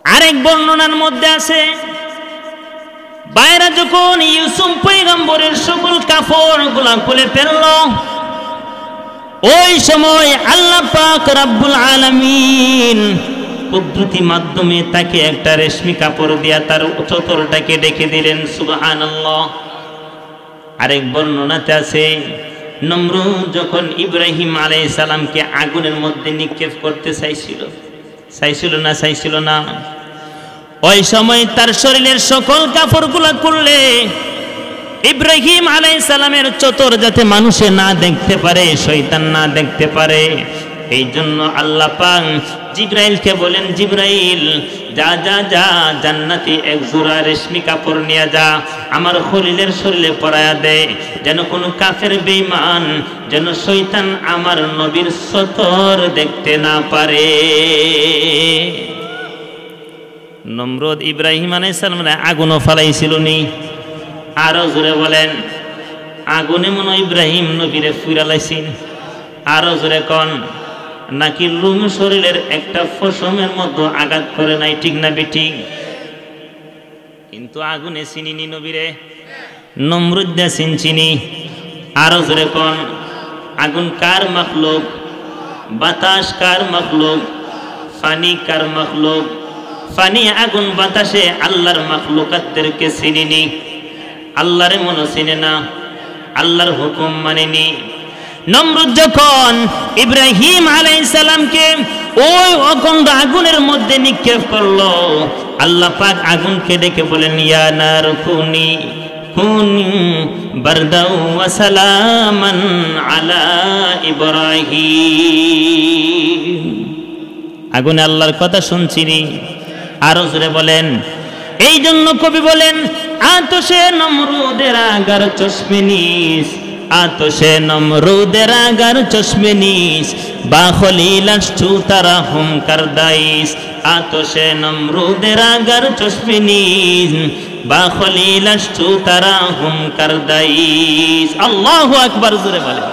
আরেক বর্ণনার মধ্যে আছে বাইরা যখন ইউসুফ পয়গম্বরের সকল কাপড়গুলা খুলে ফেলল, ওই সময় আল্লাহ পাক রব্বুল আলামিন কুদরতি মাধ্যমে তাকে একটা রেশমি কাপড় দিয়া তার চতুরটাকে ডেকে দিলেন। সুবহানাল্লাহ। আরেক বর্ণনাতে আছে নমরুদ যখন ইব্রাহিম আলাইহিস সালামকে আগুনের মধ্যে নিক্ষেপ করতে চাইছিল না, ওই সময় তার শরীরের সকল কাপড়গুলা খুললে ইব্রাহিম আলাইহিস সালামের চতুর যাতে মানুষে না দেখতে পারে, শয়তান না দেখতে পারে, এই জন্য আল্লাহ পাক জিবরাইলকে বলেন, জিবরাইল যা যা যা জান্নাতি এক জোড়া রেশমি কাপড় নিয়ে যা, আমার খলিলের শরীরে পরায়া দে, যেন কোনো কাফের বেঈমান, যেন শয়তান আমার নবীর চতুর দেখতে না পারে। নমরুদ ইব্রাহিম আলাইহিস সালামের আগুনও ফালাইছিল নি? আরো জোরে বলেন, আগুনে মনে ইব্রাহিম নবীরে ফুরালাইছেন? আরো জোরে কন, নাকি লুম শরীরের একটা ফসমের মধ্যে আঘাত করে নাই? ঠিক না বেঠিক? কিন্তু আগুনে চিনিনি নবীরে, নমরুদ দা চিনি। আরো জোরে কন, আগুন কার মাখলুক? বাতাস কার মাখলুক? পানি কার মাখলুক? পানি আগুন বাতাসে আল্লাহর মাখলুকাতদেরকে চিনিনি, আল্লাহরে মনে চিনে না, আল্লাহর হুকুম মানেনি। নমরুদ যখন ইব্রাহিম আলাইহিস সালামকে ওই অখণ্ড আগুনের মধ্যে নিক্ষেপ করলো, আল্লাহ পাক আগুনকে ডেকে বলেন, ইয়া নার কুনি বারদাও ওয়া সালামান আলা ইব্রাহিম। আগুনে আল্লাহর কথা শুনছিনি? আরো জোরে বলেন। এই জন্য কবি বলেন, আতশে নমরুদের আগার চশমে নিস, আতশে নমরুদের আগার চশমে নিস, বা খলিলাস তারা হুম কারদাইস, আতশে নমরুদের আগার চশমে নিস, বা খলিলাস তারা হুম কারদাইস। আল্লাহু আকবার জোরে বলেন।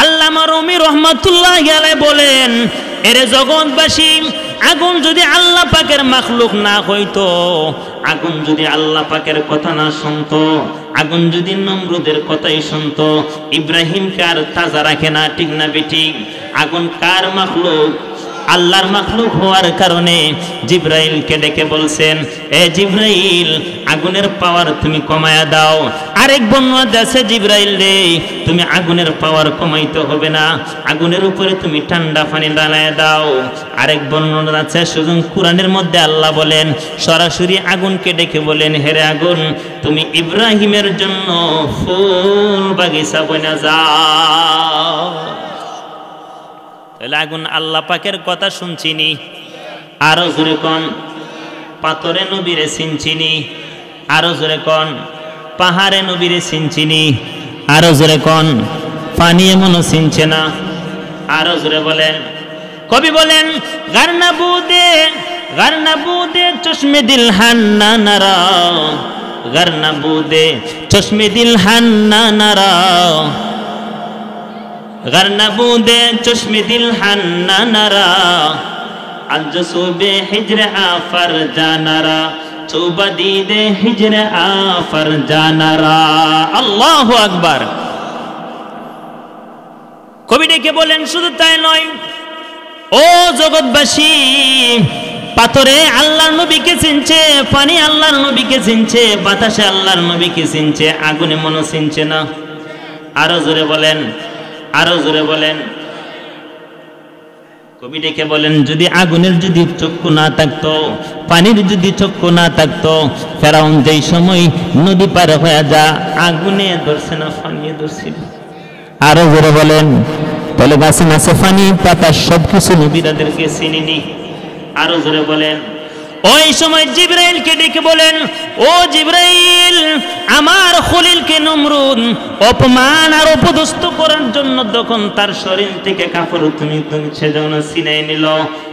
আল্লামা রুমি রহমাতুল্লাহি আলাইহি বলেন, এরে জগৎবাসী, আগুন যদি আল্লাহ পাকের মাখলুক না হইতো, আগুন যদি আল্লাহ পাকের কথা না শুনতো, আগুন যদি নমরুদের কথাই শুনতো, ইব্রাহিমকে আর তাজা রাখে না। ঠিক না বেঠিক? আগুন কার মাখলুক? আল্লাহর মাখলুক হওয়ার কারণে জিবরাইলকে ডেকে বলছেন, এ জিবরাইল, আগুনের পাওয়ার তুমি কমায়া দাও। আরেক বর্ণনা আছে, জিবরাইল রে, তুমি আগুনের পাওয়ার কমাইতে হবে না, আগুনের উপরে তুমি ঠান্ডা পানি ঢালায় দাও। আরেক বর্ণনা আছে, শুধু কোরআনের মধ্যে আল্লাহ বলেন, সরাসরি আগুনকে ডেকে বলেন, হেরে আগুন, তুমি ইব্রাহিমের জন্য ফুল বাগিচা বনে যাও। তাহলে আগুন আল্লাহ পাকের কথা শুনছিনি। আরো জোরে কোন, পাথরে নবীরে চিনছিনি। আরো জোরে কোন, পাহাড়ে নবীরে চিনছিনি। আরো জোরে কোন, পানি এমনও চিনছে না। আরো জোরে বলেন। কবি বলেন, গারনা বুদে চশমে দিল হান্না নারা, গারনা বুদে চশমে দিল হান্না নারা, গারনা বুদে চশমে দিল হান্না নারা, আজ সুবে হিজরে আফর জানারা, চুবা দিদে হিজরে আফর জানারা। আল্লাহু আকবার। কবি ডেকে বলেন, শুধু তাই নয়, ও জগৎবাসী, পাথরে আল্লাহর নবীকে চিনছে, পানি আল্লাহর নবীকে চিনছে, বাতাসে আল্লাহর নবীকে চিনছে, আগুনে মনে চিনছে না। আরো জোরে বলেন, আরো জোরে বলেন। কবি ডেকে বলেন, যদি আগুনের যদি চক্ষু না থাকতো, পানির যদি চক্ষু না থাকতো, ফেরাউন যেই সময় নদী পার হয়ে যা, আগুনে ধরছে না, পানিয়ে ধরছিল। আরো জোরে বলেন। তাহলে গাছে মাছে পানি পাতা সবকিছু নবীরাদেরকে চিনিনি। আরো জোরে বলেন। ওই সময় জিবরাইলকে ডেকে বলেন, ও জিবরাইল, আমার খলিলকে নমরুদ অপমান আর অপদস্থ করার জন্য তখন তার শরীর থেকে কাপড় তুমি সেজন্য ছিনাই নিল,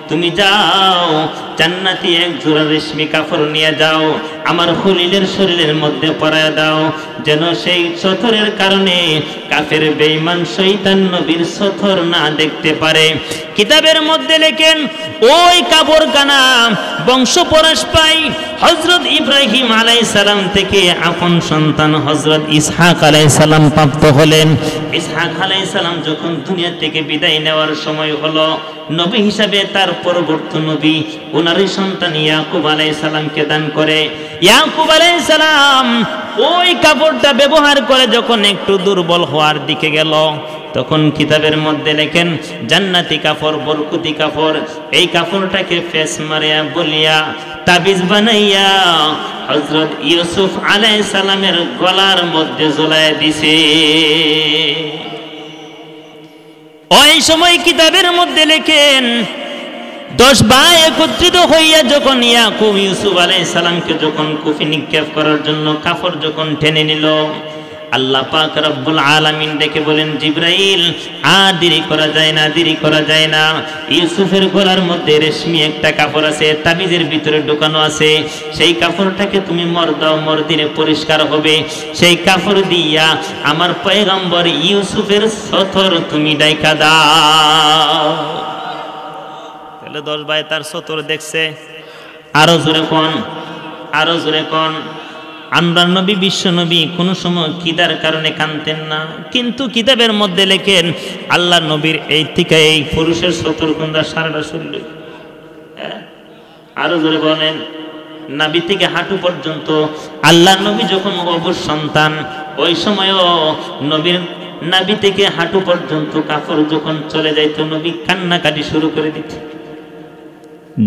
তুমি যাও জান্নাতি এক জোড়া রেশমি কাপড় নিয়ে যাও, আমার খলিলের শরীরের মধ্যে পরায় দাও, যেন সেই সথরের কারণে কাফের বেঈমান শয়তান নবীর সথর না দেখতে পারে। কিতাবের মধ্যে লেখেন, ওই কাপড় কানা বংশ পরশ পাই হযরত ইব্রাহিম আলাইহিস সালাম থেকে আপন সন্তান হযরত ইসহাক আলাইহিস সালাম প্রাপ্ত হলেন। ইসহাক আলাইহিস সালাম যখন দুনিয়া থেকে বিদায় নেওয়ার সময় হলো, নবী হিসাবে তার পরবর্তী নবী ওনারই সন্তান ইয়াকুব আলাইহিস সালামকে দান করে। ইয়াকুব আলাইহিস সালাম ওই কাপড়টা ব্যবহার করে যখন একটু দুর্বল হওয়ার দিকে গেল, তখন কিতাবের মধ্যে লেখেন, জান্নাতি কাপড়, বরকতি কাপড়, এই কাপড়টাকে ফেস মারিয়া বলিয়া তাবিজ বানাইয়া হযরত ইউসুফ আলাইহিস সালামের গলার মধ্যে ঝুলাইয়া দিছে। ওই সময় কিতাবের মধ্যে লেখেন, 10 ভাই একত্রিত হইয়া যখন ইয়াকুব ইউসুফ আলাইহিস সালামকে যখন কুফি নিক্ষেপ করার জন্য কাপড় যখন টেনে নিল, আল্লাহ পাক রব্বুল আলামিন ডেকে বলেন, জিবরাইল, আর দেরি করা যায় না, দেরি করা যায় না। ইউসুফের গলার মধ্যে রেশমি একটা কাপড় আছে, তাবিজের ভিতরে ঢোকানো আছে, সেই কাপড়টাকে তুমি মর দাও, মর দিলে পরিষ্কার হবে। সেই কাপড় দিয়া আমার পয়গম্বর ইউসুফের সতর তুমি ডাইকা দাও। তাহলে 10 ভাই তার সতর দেখছে। আরো জোরে কোন, আরো জোরে কোন। আমরা নবী, বিশ্ব নবী কোনো সময় কিদার কারণে কানতেন না, কিন্তু কিতাবের মধ্যে লেখেন, আল্লাহ নবীর এই থেকে এই পুরুষের সতর্কতা সারাটা শরীর। আরো জোরে বলেন। নাভি থেকে হাঁটু পর্যন্ত আল্লাহ নবী যখন অবশ সন্তান, ওই সময়ও নবীর নাভি থেকে হাঁটু পর্যন্ত কাপড় যখন চলে যাইতো, নবী কান্নাকাটি শুরু করে দিত,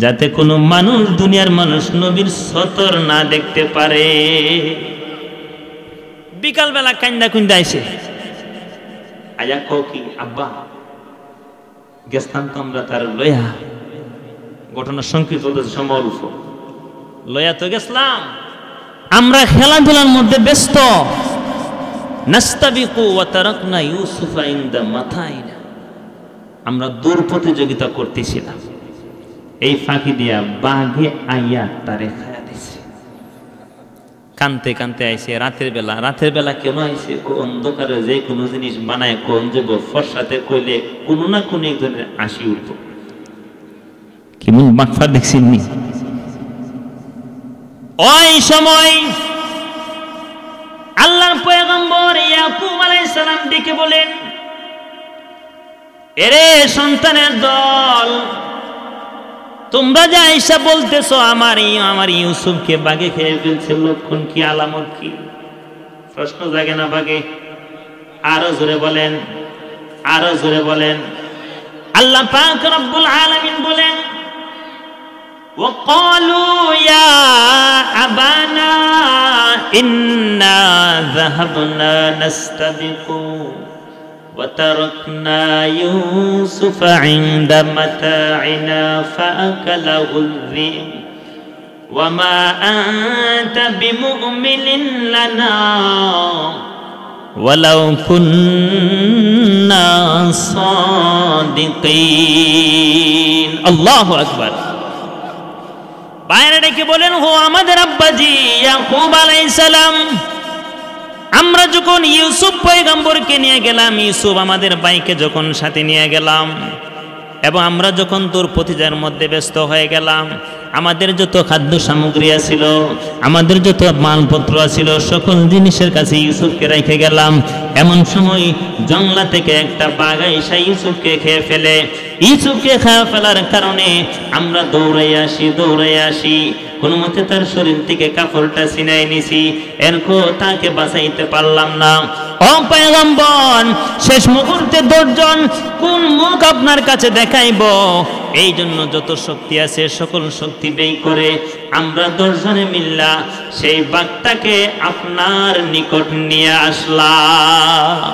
যাতে কোনো মানুষ, দুনিয়ার মানুষ নবীর সতর না দেখতে পারে। বিকালবেলা কান্দা কুন্দা আইছে, আয়া কও কি, আব্বা গেছতাম তো আমরা তার লয়া, ঘটনা সংকৃত সময় লয়া তো গেছলাম, আমরা খেলাধুলার মধ্যে ব্যস্ত, নাস্তাবিকু ওয়া তারাকনা ইউসুফা ইনদা মাথাইনা, আমরা দৌড় প্রতিযোগিতা করতেছিলাম, এই ফাঁকি দিয়া বাঘে আইয়া তারে খায়া দিছে। কানতে কানতে আইছে রাতের বেলা। রাতের বেলা কেন আইছে? অন্ধকারে যে কোনো জিনিস বানায় কোন যাব ফর্সাতে কইলে কোনো না কোনো একজনের হাসি উঠব। কেমন বাকফা দেখছেননি? ওই সময় আল্লাহর পয়গম্বর ইয়াকুব আলাইহিস সালাম ডেকে বলেন, এরে সন্তানের দল, তোমরা যা আয়েশা বলতেছো আমার ইউসুফকে বাঘে খেয়ে ফেলছে, লক্ষণ কি, আলামত কি? প্রশ্ন জাগে না বাঘে? আরো জোরে বলেন, আরো জোরে বলেন। আল্লাহ পাক রব্বুল আলামিন বলেন, وقالوا يا أبانا إنا ذهبنا نستبق وتركنا يوسف عند متاعنا فأكله الذئب وما أنت بمؤمن لنا ولو كنا صادقين الله أكبر। বাইরে ডেকে বলেন, হো আমাদের আব্বাজি ইয়াকুব আলাইহিস সালাম, আমরা যখন ইউসুফ পয়গম্বরকে নিয়ে গেলাম, ইউসুফ আমাদের ভাইকে যখন সাথে নিয়ে গেলাম এবং আমরা যখন তোর প্রতিজার মধ্যে ব্যস্ত হয়ে গেলাম, আমাদের যত খাদ্য সামগ্রী ছিল, আমাদের যত মালপত্র ছিল, সকল জিনিসের কাছে ইউসুফকে রেখে গেলাম। এমন সময় জঙ্গলা থেকে একটা বাঘ এসে ইউসুফকে খেয়ে ফেলে। ইউসুফকে খেয়ে ফেলার কারণে আমরা দৌড়াই আসি, কোনো মতে তার শরীর থেকে কাপড়টা ছিনাই নিছি, এরপর তাকে বাঁচাইতে পারলাম না। ও পয়গম্বর, শেষ মুহূর্তে দর্জন কোন মুখ আপনার কাছে দেখাইব, এই জন্য যত শক্তি আছে সকল শক্তি ব্যয় করে আমরা 10 জনে মিল্লা সেই বাঘটাকে আপনার নিকট নিয়ে আসলাম।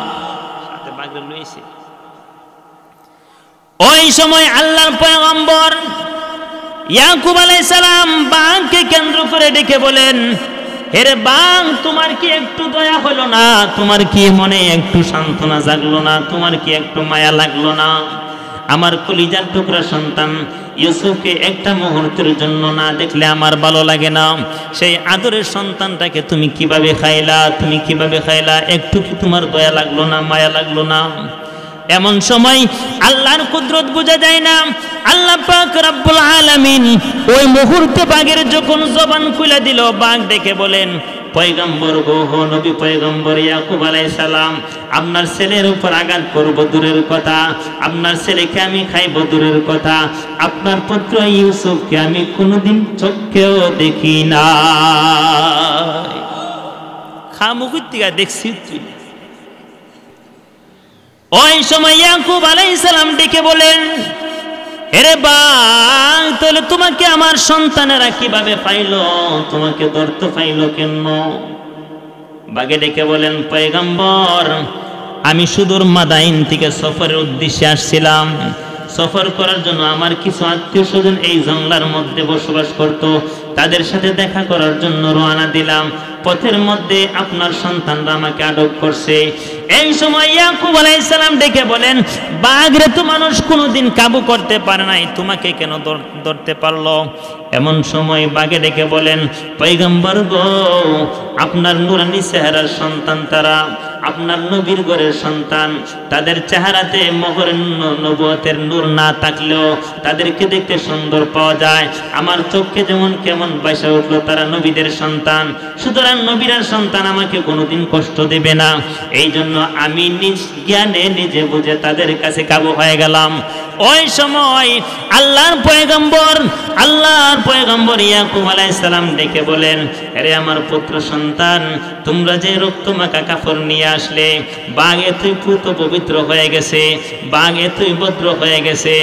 সাথে বাঘ লইছে। ওই সময় আল্লাহর পয়গম্বর ইয়াকুব আলাইহিস সালাম বাঘকে কেন্দ্র করে ডেকে বলেন, হেরে বাঘ, তোমার কি একটু দয়া হলো না? তোমার কি মনে একটু সান্ত্বনা জাগলো না? তোমার কি একটু মায়া লাগলো না? আমার কলিজার টুকরা সন্তান ইউসুফকে একটা মুহূর্তের জন্য না দেখলে আমার ভালো লাগে না। সেই আদরের সন্তানটাকে তুমি কিভাবে খাইলা? একটু কি তোমার দয়া লাগলো না, মায়া লাগলো না? এমন সময় আল্লাহর কুদরত বোঝা যায় না। আল্লাহ পাক রব্বুল আলামিন ওই মুহূর্তে বাঘের যখন জবান খুলে দিল, বাঘ ডেকে বলেন, পয়গম্বর গো, নবী পয়গম্বর ইয়াকুব আলাইহিস সালাম, আপনার ছেলের উপর আঘাত করব দূরের কথা, আপনার ছেলেকে আমি খাইব দূরের কথা, আপনার পুত্র ইউসুফকে আমি কোনোদিন চোখেও দেখি না। খামুকুত্তিকা দেখছি তুই। ওই সময় ইয়াকুব আলাইহিস সালাম ডেকে বলেন, হেরে বাঘ, তাহলে তোমাকে আমার সন্তানেরা কিভাবে পাইলো? তোমাকে ধরতে পাইলো কেন? বাঘে ডেকে বলেন, পয়গম্বর, আমি সুদূর মাদাইন থেকে সফরের উদ্দেশ্যে আসছিলাম। সফর করার জন্য আমার কিছু আত্মীয় স্বজন এই জঙ্গলার মধ্যে বসবাস করত, তাদের সাথে দেখা করার জন্য রওনা দিলাম। পথের মধ্যে আপনার সন্তানরা আমাকে আটক করছে। এই সময় ইয়াকুব আলাইহিস সালাম ডেকে বলেন, বাঘরে তো মানুষ কোনোদিন কাবু করতে পারে নাই, তোমাকে কেন ধরতে পারলো? এমন সময় বাঘে ডেকে বলেন, পয়গম্বর গো, আপনার নূরানী চেহারার সন্তান তারা, আপনার নবীর ঘরের সন্তান, তাদের চেহারাতে মোহরের নবুয়তের নূর না থাকলেও তাদেরকে দেখতে সুন্দর পাওয়া যায়। আমার চোখে যেমন কেমন বাইসা উঠলো, তারা নবীদের সন্তান, সুতরাং নবীর সন্তান আমাকে কোনোদিন কষ্ট দেবে না। এই জন্য আমি নিজ জ্ঞানে নিজে বুঝে তাদের কাছে কাবু হয়ে গেলাম। ওই সময় আল্লাহর পয়গম্বর ইয়াকুব আলাইহিস সালাম ডেকে বলেন, আরে আমার পুত্র সন্তান, তোমরা যে রক্তমাখা কাপড় নিয়ে আসলে, বাঘ এতই পুত পবিত্র হয়ে গেছে, বাঘ এতই ভদ্র হয়ে গেছে,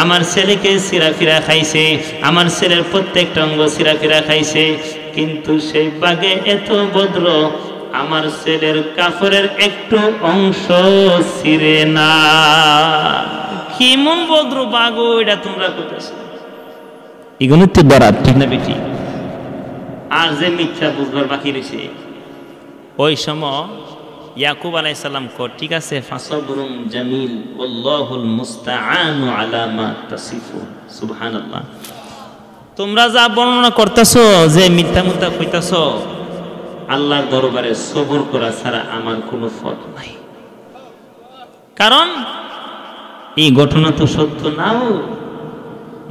আমার ছেলেকে সিরাফিরা খাইছে, আমার ছেলের প্রত্যেকটা অঙ্গ সিরাফিরা খাইছে, কিন্তু সেই বাঘে এত ভদ্র, আমার ছেলের কাপড়ের একটু অংশ ছিঁড়ে না। কেমন ভদ্র বাঘ এটা তোমরা করতেছো? এগুলো তো বরাত, ঠিক না বেটি? আর যে মিথ্যা বুঝবার বাকি রয়েছে। ওই সময় ইয়াকুব আলাইহিস সালাম কো, ঠিক আছে, ফাসবরুন জামিল ওয়াল্লাহুল মুস্তাআনু আলা মা তাসিফুন। সুবহানাল্লাহ। তোমরা যা বর্ণনা করতেছো, যে মিথ্যা কইতাছো, আল্লাহর দরবারে সবর করা ছাড়া আমার কোনো পথ নাই। কারণ এই ঘটনা তো সত্য নাও,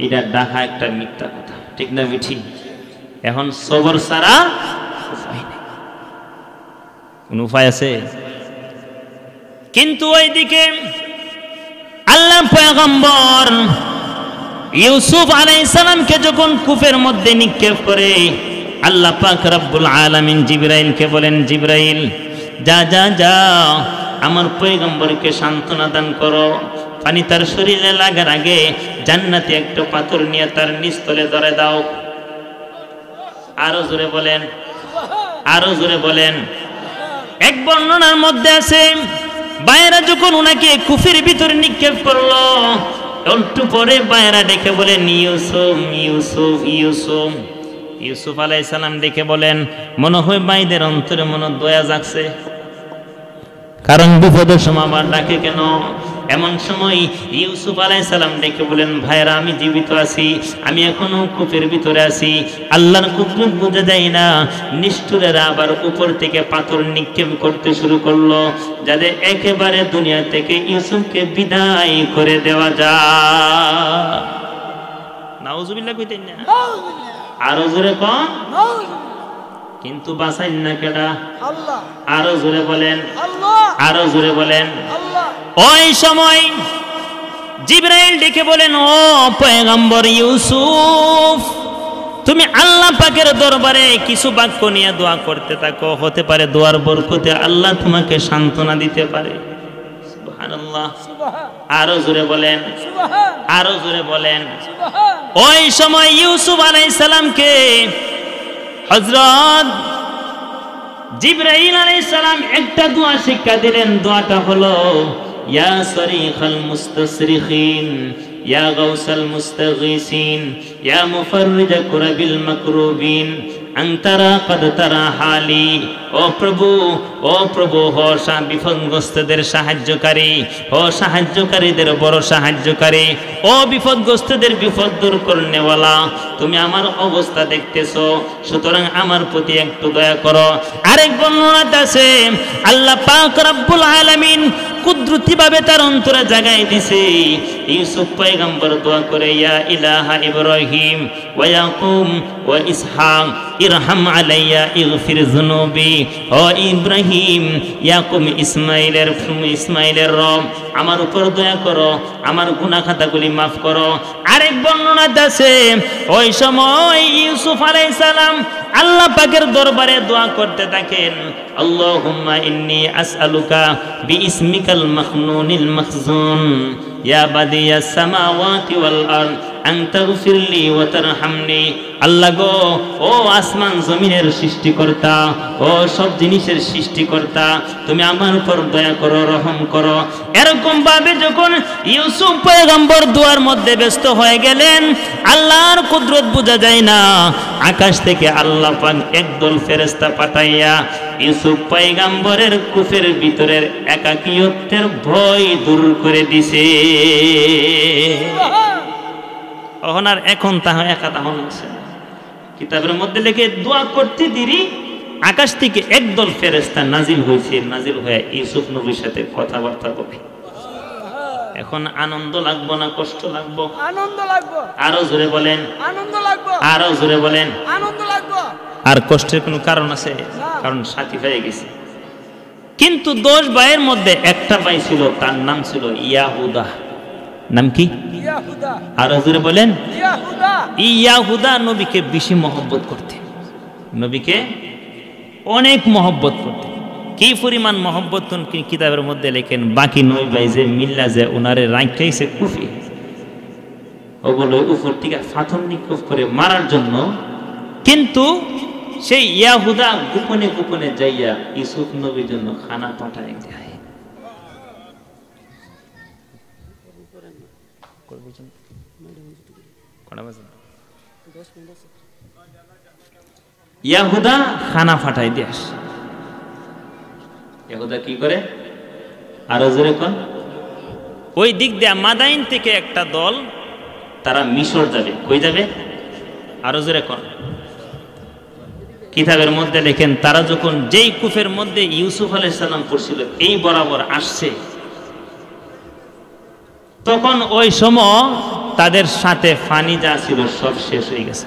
এটা ডাকা একটা মিথ্যা কথা, ঠিক না বেঠি? এখন সবর ছাড়া উপায় নেই। কোন উপায় আছে? কিন্তু ওইদিকে আল্লাহ পয়গম্বর ইউসুফ আলাইহিস সালামকে যখন কূপের মধ্যে নিক্ষেপ করে আল্লাহ পাক রব্বুল আলামিন জিবরাইলকে বলেন, জিবরাইল যা যা যা আমার পয়গম্বরকে সান্ত্বনা দান করো, পানি তার শরীরে লাগার আগে জান্নাতি একটা পাথর নিয়ে তার নিস্তলে ধরে দাও। আরো জোরে বলেন, আরো জোরে বলেন। এক বর্ণনার মধ্যে আছে বায়রা যখন উনাকে কূপের ভিতরে নিক্ষেপ করলো, একটু পরে বায়রা ডেকে বলেন, ইউসুফ ইউসুফ ইউসুফ। ইউসুফ আলাইহিস সালাম ডেকে বলেন, মনে হয় বাইদের অন্তরে মনে দয়া জাগছে, কারণ বিপদের সময় আমার ডাকে কেন? এমন সময় ইউসুফ আলাইহিস সালাম ডেকে বলেন, ভাইরা আমি জীবিত আছি, আমি এখনো কূপের ভিতরে আছি, আল্লাহর কুদরত বোঝা যায় না। নিষ্ঠুরেরা আবার উপর থেকে পাথর নিক্ষেপ করতে শুরু করলো, যাতে একেবারে দুনিয়া থেকে ইউসুফকে বিদায় করে দেওয়া যায়। নাউজুবিল্লাহ কইতেন না? আরো জোরে কোন? কিন্তু বাঁচাইন না কেডা? আল্লাহ। আরো জোরে বলেন, আল্লাহ। আরো জোরে বলেন, আল্লাহ। ওই সময় জিবরাইল ডেকে বলেন, ও পয়গম্বর ইউসুফ, তুমি আল্লাহ পাকের দরবারে কিছু বাক্য নিয়ে দোয়া করতে থাকো, হতে পারে দোয়ার বরকতে আল্লাহ তোমাকে সান্ত্বনা দিতে পারে। সুবহানাল্লাহ। আরো জোরে বলেন, আরো জোরে বলেন। ওই সময় ইউসুফ আলাইহিস সালামকে হযরত জিবরাইল আলাইহিস সালাম একটা দোয়া শিক্ষা দিলেন। দোয়াটা হলো, ইয়া সরিখাল মুস্তাসরিখিন, ইয়া গাউসাল মুস্তাগীসিন, ইয়া মুফাররিজা কুরাবিল মাকরুবিন, আনতারা কদ তারা হালি। ও প্রভু হো বিপদগ্রস্তদের সাহায্যকারী, ও সাহায্যকারীদের বড় সাহায্যকারী, ও বিপদগ্রস্তদের বিপদ দূর করনেওয়ালা, তুমি আমার অবস্থা দেখতেছো, সুতরাং আমার প্রতি একটু দয়া করো। আরেক বর্ণনাতে আছে আল্লাহ পাক রব্বুল আলামিন কুদরতি ভাবে তার অন্তরে জাগাই দিছে। ইউসুফ পয়গম্বর দোয়া করে, ইয়া ইলাহা ইব্রাহিম ওয়া ইয়াকুব ওয়া ইসহাক ইরহাম আলাইয়া ইগফির যুনুবি। ও ইব্রাহিম, ইয়াকুব, ইসমাইলের রব, আমার উপর দয়া করো, আমার গুনাহ খাতাগুলি মাফ করো। আরেক বর্ণনাতে আছে ওই সময় ইউসুফ আলাইহিস সালাম আল্লাহ পাকের দরবারে দোয়া করতে থাকেন, আল্লাহুম্মা ইন্নী আসআলুকা বিইসমিকাল মাখনুনিল মাখজুন ইয়া বাদিয়াস সামাওয়াতি ওয়াল আরদ আন তাগফিরলি ওয়া তারহামনি। আল্লাহ গো, ও আসমান জমিনের সৃষ্টিকর্তা, ও সব জিনিসের সৃষ্টিকর্তা, তুমি আমার উপর দয়া করো, রহম করো। এরকম ভাবে যখন ইউসুফ পয়গম্বর দোয়ার মধ্যে ব্যস্ত হয়ে গেলেন, আল্লাহর কুদরত বোঝা যায় না। আকাশ থেকে আল্লাহ পাক একদল ফেরেশতা পাঠাইয়া ইউসুফ পয়গম্বরের কূপের ভিতরের একাকিয়ত্বের ভয় দূর করে দিছে। ওহনার এখন তাহা একা তাহন আছে। কিতাবের মধ্যে লেখে দোয়া করতে দেরি আকাশ থেকে একদল ফেরেশতা নাজিল হয়েছে, নাজিল হয়ে ইউসুফ নবীর সাথে কথাবার্তা বলে। এখন আনন্দ লাগবো না কষ্ট লাগবো? আনন্দ লাগবো। আরো জোরে বলেন, আনন্দ লাগবো। আরো জোরে বলেন, আনন্দ লাগবো। আর কষ্টের কোনো কারণ আছে? কারণ সাথী হয়ে গেছে। কিন্তু 10 ভাইয়ের মধ্যে একটা ভাই ছিল, তার নাম ছিল ইয়াহুদা। নাম কি? ইয়াহুদা। আরো জোরে বলেন, ইয়াহুদা। ইয়াহুদা নবীকে বেশি মহব্বত করতে, নবীকে অনেক মহব্বত করতে। কি পরিমাণ মহব্বত কিতাবের মধ্যে লেখেন, বাকি 9 ভাই যে মিল্লা যে ওনারে রাইখাইছে কুফি, ওগুলো উপর থেকে পাথর নিক্ষেপ করে মারার জন্য। কিন্তু সেই ইয়াহুদা গোপনে গোপনে যাইয়া ইউসুফ নবীর জন্য খানা পাঠায় দেয়। ইয়াহুদা খানা ফাটাই দিয়ে আসে। ইয়াহুদা কি করে? আরো জোরে কোন? ওই দিক দিয়ে মাদাইন থেকে একটা দল, তারা মিশর যাবে। কই যাবে? আরো জোরে কোন? কিতাবের মধ্যে লেখেন, তারা যখন যেই কূপের মধ্যে ইউসুফ আলাইহিস সালাম পড়ছিল এই বরাবর আসছে, তখন ওই সময় তাদের সাথে পানি যা ছিল সব শেষ হয়ে গেছে।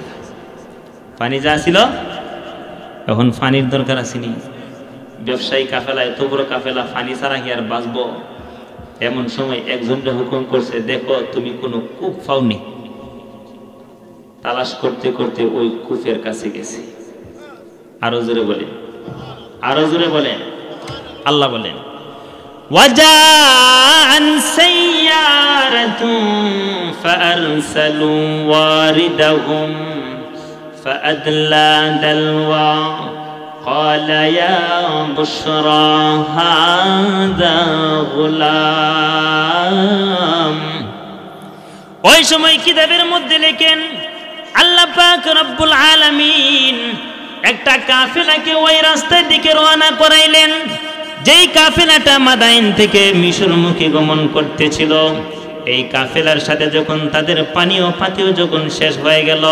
পানি যা ছিল, এখন পানির দরকার আসেনি। ব্যবসায়ী কাফেলা, এত বড় কাফেলা, পানি ছাড়া কি আর বাঁচবো? এমন সময় একজনকে হুকুম করছে, দেখো তুমি কোনো কূপ পাওনি, তালাশ করতে করতে ওই কূপের কাছে গেছে। আরো জোরে বলেন, আরো জোরে বলেন। আল্লাহ বলেন ওয়াজাআন সাইয়ারাতুন ফাআরসালু ওয়ারিদাহুম ফাআদলা দালওয়া قال يا بشرى هذا غلام। ওই সময় কিতাবের মধ্যে লেখেন আল্লাহ পাক রব্বুল আলামিন একটা কাফেলাকে ওই রাস্তার দিকে রওনা করাইলেন, যেই কাফেলাটা মাদাইন থেকে মিশরমুখী গমন করতেছিল। এই কাফেলার সাথে যখন তাদের পানীয় পাতিও যখন শেষ হয়ে গেল,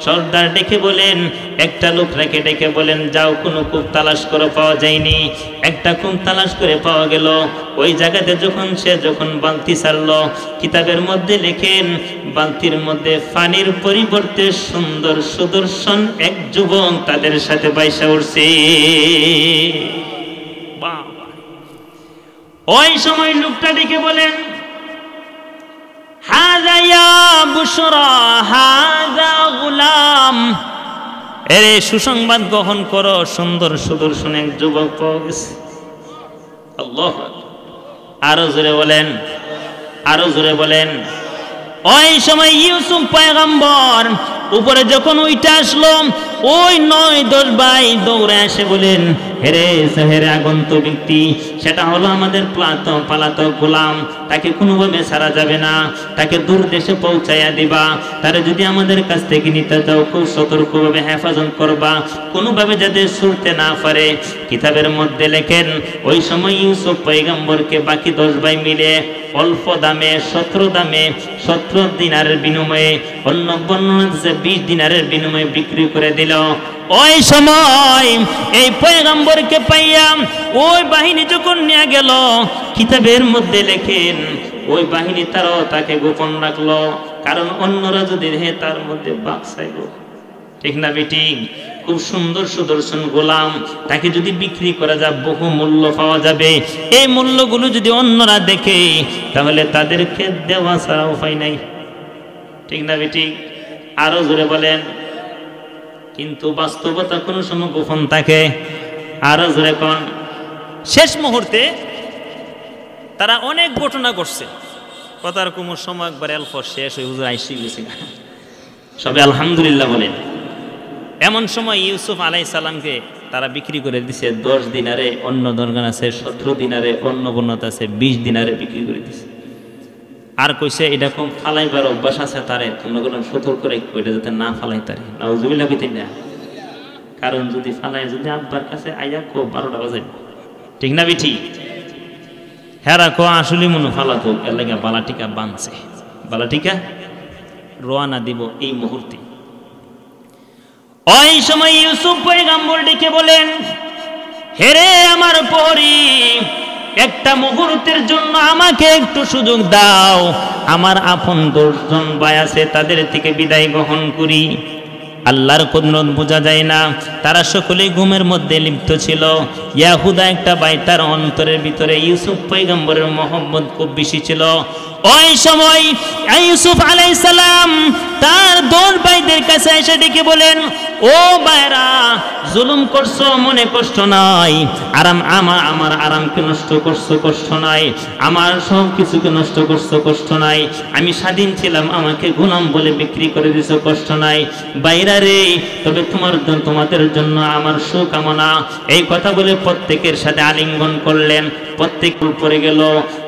সর্দার ডেকে বলেন, একটা লোকটাকে ডেকে বলেন, যাও কোনো কূপ তালাশ করে পাওয়া যায়নি। একটা কূপ তালাশ করে পাওয়া গেল। ওই জায়গাতে যখন বালতি ছাড়লো, কিতাবের মধ্যে লেখেন বালতির মধ্যে পানির পরিবর্তে সুন্দর সুদর্শন এক যুবক তাদের সাথে বাইসা উঠছে। ওই সময় লোকটা ডেকে বলেন, হাযা ইয়া বুশরা হাযা গুলাম, এরে সুসংবাদ গ্রহণ করো, সুন্দর সুদর্শন এক যুবক পাওয়া গেছে। আল্লাহু আকবার। আরো জোরে বলেন, আরো জোরে বলেন। ওই সময় ইউসুফ পয়গম্বর উপরে যখন উইটা আসলো, ওই 9-10 ভাই দৌড়ে এসে বলেন, হেরে আগন্ত ব্যক্তি, সেটা হলো আমাদের পালাতক গোলাম, তাকে কোনোভাবে ছাড়া যাবে না, তাকে দূর দেশে পৌঁছাইয়া দিবা। তারা যদি আমাদের কাছ থেকে নিতে যাও, খুব সতর্কভাবে হেফাজত করবা, কোনোভাবে যাতে ছুটতে না পারে। কিতাবের মধ্যে লেখেন ওই সময় ইউসুফ পয়গম্বরকে বাকি 10 ভাই মিলে অল্প দামে 17 দিনারের বিনিময়ে, অন্য বর্ণনা 20 দিনারের বিনিময়ে বিক্রি করে দিল। ওই সময় এই পয়গম্বরকে পাইয়া ওই বাহিনী যখন নিয়ে গেল, কিতাবের মধ্যে লেখেন ওই বাহিনী তারাও তাকে গোপন রাখলো, কারণ অন্যরা যদি দেখে তার মধ্যে বাক চাইব। ঠিক না বেটি? খুব সুন্দর সুদর্শন গোলাম, তাকে যদি বিক্রি করা যায় বহু মূল্য পাওয়া যাবে। এই মূল্যগুলো যদি অন্যরা দেখে, তাহলে তাদেরকে দেওয়া ছাড়া উপায় নাই। ঠিক না বেটি? আরো জোরে বলেন। কিন্তু বাস্তবতা কোনো সময় গোপন থাকে। আরো জোরে কোন। শেষ মুহূর্তে তারা অনেক ঘটনা করছে, কথার কুমুর সময় একবার অল্প শেষ হয়ে হুজুর আইসি গেছে, সবে আলহামদুলিল্লাহ বলেন। এমন সময় ইউসুফ আলাইহিস সালামকে তারা বিক্রি করে দিছে 10 দিনারে, অন্য দরগান আছে 17 দিনারে, অন্য বর্ণনা আছে 20 দিনারে বিক্রি করে দিছে। আর কইছে এটা কম ফালাইবার অভ্যাস আছে তারে, তোমরা কোনো সতর্ক করে এটা যাতে না ফালাই তারে। নাউজুবিল্লাহ কইতেন না, কারণ যদি ফালাই যদি আব্বার কাছে আইয়া কো 12টা বাজে। ঠিক না বিঠি? হেরা কো আসলে মনে ফালাতো, এর লাগা বালাটিকা বানছে, বালাটিকা রওনা দিব এই মুহূর্তে। ওই সময় ইউসুফ পয়গম্বর ডেকে বলেন, হেরে আমার পরি, একটা মুহূর্তের জন্য আমাকে একটু সুযোগ দাও, আমার আপন 10 জন ভাই আছে, তাদের থেকে বিদায় গ্রহণ করি। আল্লাহর কুদরত বোঝা যায় না, তারা সকলেই ঘুমের মধ্যে লিপ্ত ছিল। ইয়াহুদা একটা ভাই, তার অন্তরের ভিতরে ইউসুফ পয়গম্বরের মহব্বত খুব বেশি ছিল। ওই সময় ইউসুফ আলাইহিস সালাম তার 10 ভাইদের কাছে এসে ডেকে বলেন, ও ভাইরা, জুলুম করছো মনে কষ্ট নাই, আমার আরামকে নষ্ট করছো কষ্ট নাই, আমার সব কিছুকে নষ্ট করছো কষ্ট নাই, আমি স্বাধীন ছিলাম আমাকে গোলাম বলে বিক্রি করে দিছো কষ্ট নাই। বাইরা রে, তবে তোমাদের জন্য আমার শুভকামনা। এই কথা বলে প্রত্যেকের সাথে আলিঙ্গন করলেন, প্রত্যেক উপরে গেল।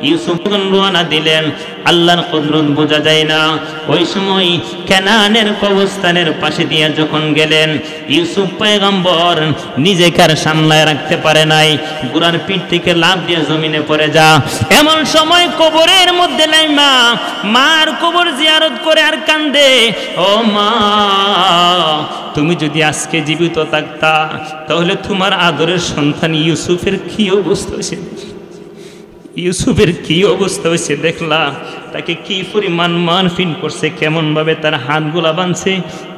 ইউসুফ রওনা দিলেন। আল্লাহর কুদরত বোঝা যায় না। ওই সময় কেনানের কবরস্থানের পাশে দিয়ে যখন গেলেন, ইউসুফ পয়গম্বর নিজেকে আর সামলায় রাখতে পারে নাই, গুড়ার পিঠ থেকে লাফ দিয়ে জমিনে পড়ে যা। এমন সময় কবরের মধ্যে নাইমা মার কবর জিয়ারত করে আর কান্দে, ও মা, তুমি যদি আজকে জীবিত থাকতা, তাহলে তোমার আদরের সন্তান ইউসুফের কি অবস্থা হয়েছে, ইউসুফের কি অবস্থা হয়েছে দেখলা, তাকে কি পরিমাণ মারফিন করছে, কেমন ভাবে তার হাতগুলা বাঁধছে,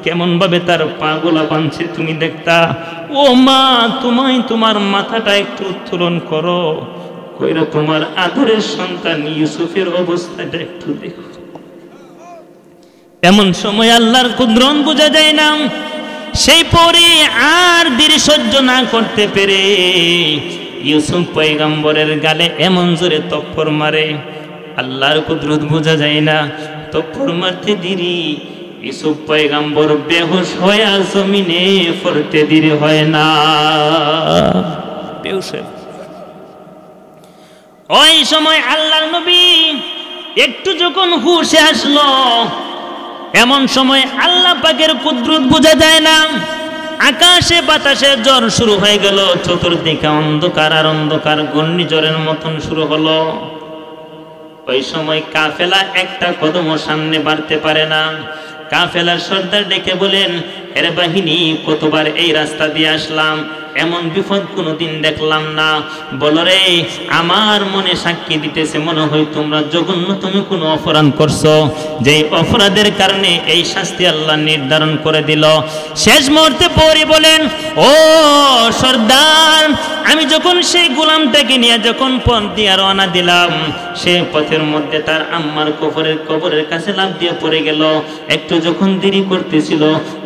কেমন ভাবে তার পাগুলা বাঁধছে, তুমি দেখতা। ও মা, তোমার মাথাটা একটু উত্তোলন করো, কইরা তোমার আদরের সন্তান ইউসুফের অবস্থাটা একটু দেখো। এমন সময় আল্লাহর কুদরত বোঝা যায় না। সেই পরে আর দেরি সহ্য না করতে পেরে ইউসুফ পয়গম্বরের গালে এমন জোরে তপ্পর মারে, আল্লাহর কুদরত বোঝা যায় না। তপ্পর মারতে দেরি, ইউসুফ পয়গম্বর বেহুশ হয়ে জমিনে পড়তে দেরি হয় না, বেহুশ হয়ে। ওই সময় আল্লাহর নবী একটু যখন হুঁশে আসলো, এমন সময় আল্লাহ পাকের কুদরত বোঝা যায় না। আকাশে বাতাসে ঝড় শুরু হয়ে গেল, চতুর্দিকে অন্ধকার আর অন্ধকার, ঘূর্ণিঝড়ের মতন শুরু হলো। ওই সময় কাফেলা একটা কদমও সামনে বাড়তে পারে না। কাফেলার সর্দার ডেকে বলেন, এর বাহিনী কতবার এই রাস্তা দিয়ে আসলাম, এমন বিপদ কোনোদিন দেখলাম না। বলো রে, আমার মনে সাক্ষী দিতেছে মনে হয় তোমরা জঘন্যতম কোনো অপরাধ করছো, যে অপরাধের কারণে এই শাস্তি আল্লাহ নির্ধারণ করে দিল। শেষ মুহূর্তে পরে বলেন, ও সর্দার, আমি যখন সেই গোলামটাকে নিয়ে যখন পথ দিয়ে রওনা দিলাম, সে পথের মধ্যে তার আম্মার কবরের কাছে লাফ দিয়ে পড়ে গেল। একটু যখন দেরি করতেছিল,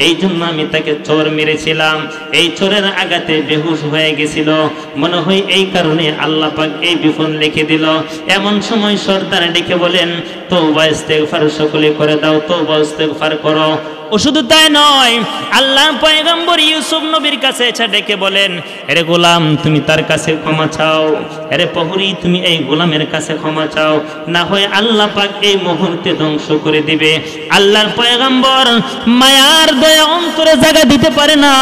এই জন্য আমি তাকে চোর মেরেছিলাম। এই চোরের আঘাতে বেহুশ হয়ে গেছিল, মনে হয় এই কারণে আল্লাহ পাক এই বিপদ লিখে দিল। এমন সময় সর্দার ডেকে বলেন, তওবা ইস্তেগফার সকলে করে দাও, তওবা ইস্তেগফার করো। ও শুধু তাই নয়, আল্লাহর পয়গম্বর ইউসুফ নবীর কাছে এসে ডেকে বলেন, আরে গোলাম তুমি তার কাছে ক্ষমা চাও, আরে প্রহরী তুমি এই গোলামের কাছে ক্ষমা চাও, না হয় আল্লাহ পাক এই মুহূর্তে ধ্বংস করে দিবে। আল্লাহর পয়গম্বর মায়ার দয়া অন্তরে জায়গা দিতে পারে না।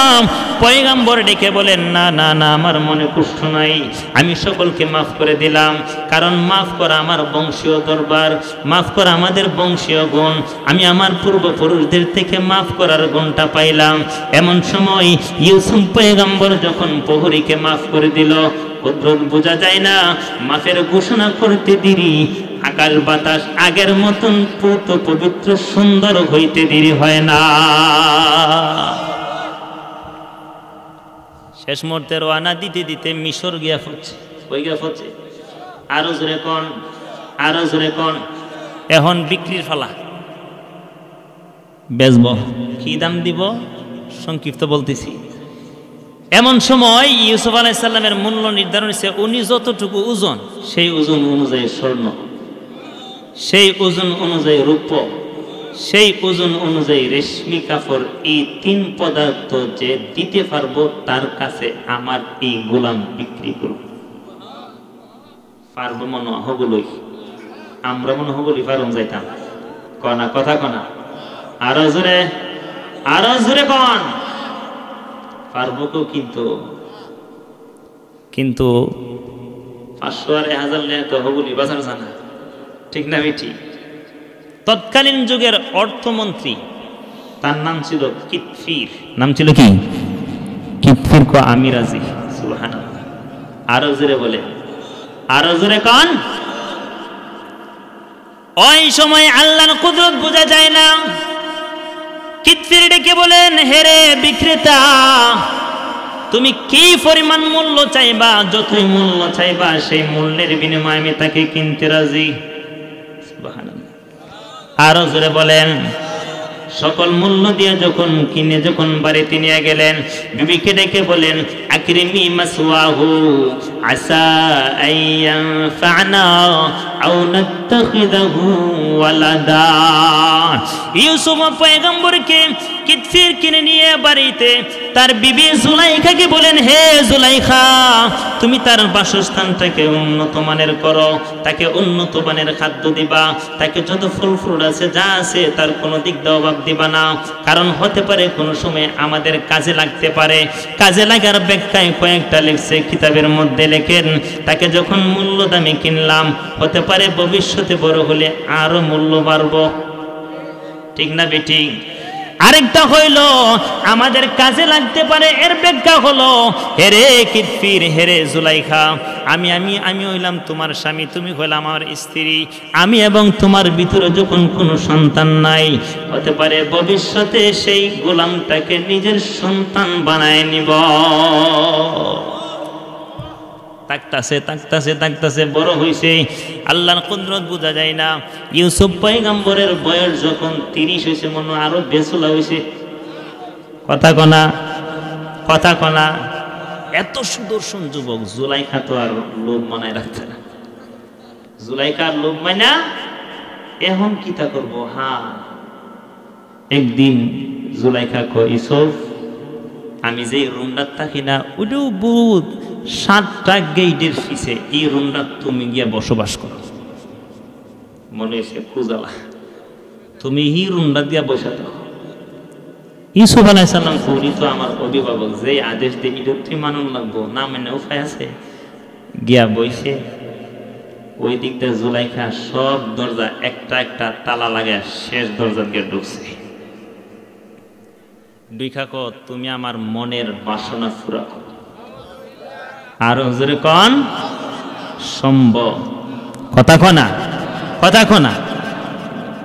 পয়গম্বর ডেকে বলেন, না না না, আমার মনে কষ্ট নাই, আমি সকলকে মাফ করে দিলাম, কারণ মাফ করা আমার বংশীয় দরবার, মাফ করা আমাদের বংশীয় গুণ, আমি আমার পূর্বপুরুষদের থেকে মাফ করার গুণটা পাইলাম। এমন সময় ইউসুফ পয়গম্বর যখন প্রহরীকে মাফ করে দিল, কুদরত বোঝা যায় না, মাফের ঘোষণা করতে দেরি, আকাশ বাতাস আগের মতন পুত পবিত্র সুন্দর হইতে দেরি হয় না। শেষ মুহূর্তে রওনা দিতে দিতে মিশর গিয়া পড়ছে, কই গিয়া পড়ছে? আরো জোরে কোন, আরো জোরে কোন। এখন বিক্রির ফালা, বেচব, কি দাম দিব সংক্ষিপ্ত বলতেছি। এমন সময় ইউসুফ আলাইহিস সালামের মূল্য নির্ধারণ হয়েছে, উনি যতটুকু ওজন সেই ওজন অনুযায়ী স্বর্ণ, সেই ওজন অনুযায়ী রূপ, সেই ওজন অনুযায়ী রেশমি কাপড়, এই তিন পদার্থ যে দিতে পারবো তার কাছে আমার এই গোলাম বিক্রি করব। পারবো মনে হগুলোই, আমরা মনে হগুলি পারম যাইতাম, কনা কথা কনা, আরো জোরে, আরো জোরে কন, পারবো কেউ, কিন্তু 500 আর 1000 নিয়ে তো হগুলি বাজার জানা, ঠিক না বেটি? তৎকালীন যুগের অর্থমন্ত্রী, তার নাম ছিল কিতফির, নাম ছিল কি? কিতফির কো আমি রাজি, সুবহানাল্লাহ। আরো জোরে বলে, আরো জোরে কন। ওই সময় আল্লাহর কুদরত বোঝা যায় না। কিতফির ডেকে বলেন, হেরে বিক্রেতা, তুমি কি পরিমাণ মূল্য চাইবা? যতই মূল্য চাইবা সেই মূল্যের বিনিময়ে আমি তাকে কিনতে রাজি। সুবহানাল্লাহ। আরো জোরে বলেন। সকল মূল্য দিয়ে যখন কিনে যখন বাড়িতে নিয়ে গেলেন, বিবিকে ডেকে বলেন, আকরিমি মাসওয়াহু আসা আইয়ানফা'না আও নাত্তাখিযাহু ওয়ালাদা। ইউসুফ পয়গম্বরকে কিতফির কিনে নিয়ে বাড়িতে তার বিবি জুলাইখাকে বলেন, হে জুলাইখা, তুমি তার বাসস্থানটাকে উন্নত মানের করো, তাকে উন্নত মানের খাদ্য দিবা, তাকে যত ফুল ফ্রুট আছে যা আছে তার কোনো দিক দিয়ে অভাব দিবা না, কারণ হতে পারে কোনো সময় আমাদের কাজে লাগতে পারে। কাজে লাগার ব্যাখ্যায় কয়েকটা লিখছে কিতাবের মধ্যে, লেখেন তাকে যখন মূল্য দামে কিনলাম, হতে পারে ভবিষ্যতে বড় হলে আরো মূল্য বাড়বো, ঠিক না বেটি? আরেকটা হইল আমাদের কাজে লাগতে পারে, এর ব্যাখ্যা হলো, হেরে কিতফির, হেরে জুলাইখা, আমি হইলাম তোমার স্বামী, তুমি হইলাম আমার স্ত্রী, আমি এবং তোমার ভিতরে যখন কোনো সন্তান নাই, হতে পারে ভবিষ্যতে সেই গোলামটাকে নিজের সন্তান বানায় নিব। তাকতাছে বড় হইছে, আল্লাহর কুদরত বোঝা যায় না। ইউসুফ পয়গম্বরের বয়স যখন 30 হইছে, মনে আরো বেসুলা হইছে। কথা কনা এত সুদর্শন যুবক। জুলাইখা তো আর লোভ মানায় রাখতে না, জুলাইখার লোভ মানা এখন কিতা করব। হ্যাঁ, একদিন জুলাইখা কয়, ইউসুফ আমি যে রুমটা থাকি না ওইটাও বহুত 7টা গেইটের পিছে, এই রুমটা তুমি গিয়া বসবাস করো। মনে হয়েছে খুঁজালা, তুমি এই রুমটা দিয়া বসে থাকো। ইউসুফ আলাইহিস সালাম করি তো আমার অভিভাবক, যে আদেশ দিয়ে এটা তুই মানুন লাগবো না, মানে উপায় আছে। গিয়া বইছে, ওই দিকটা জুলাইখা সব দরজা একটা তালা লাগায় শেষ দরজা দিয়ে ঢুকছে। দুইখা কো, তুমি আমার মনের বাসনা পুরা করো। আর হুজুরে কোন সম্ভব, কথা কনা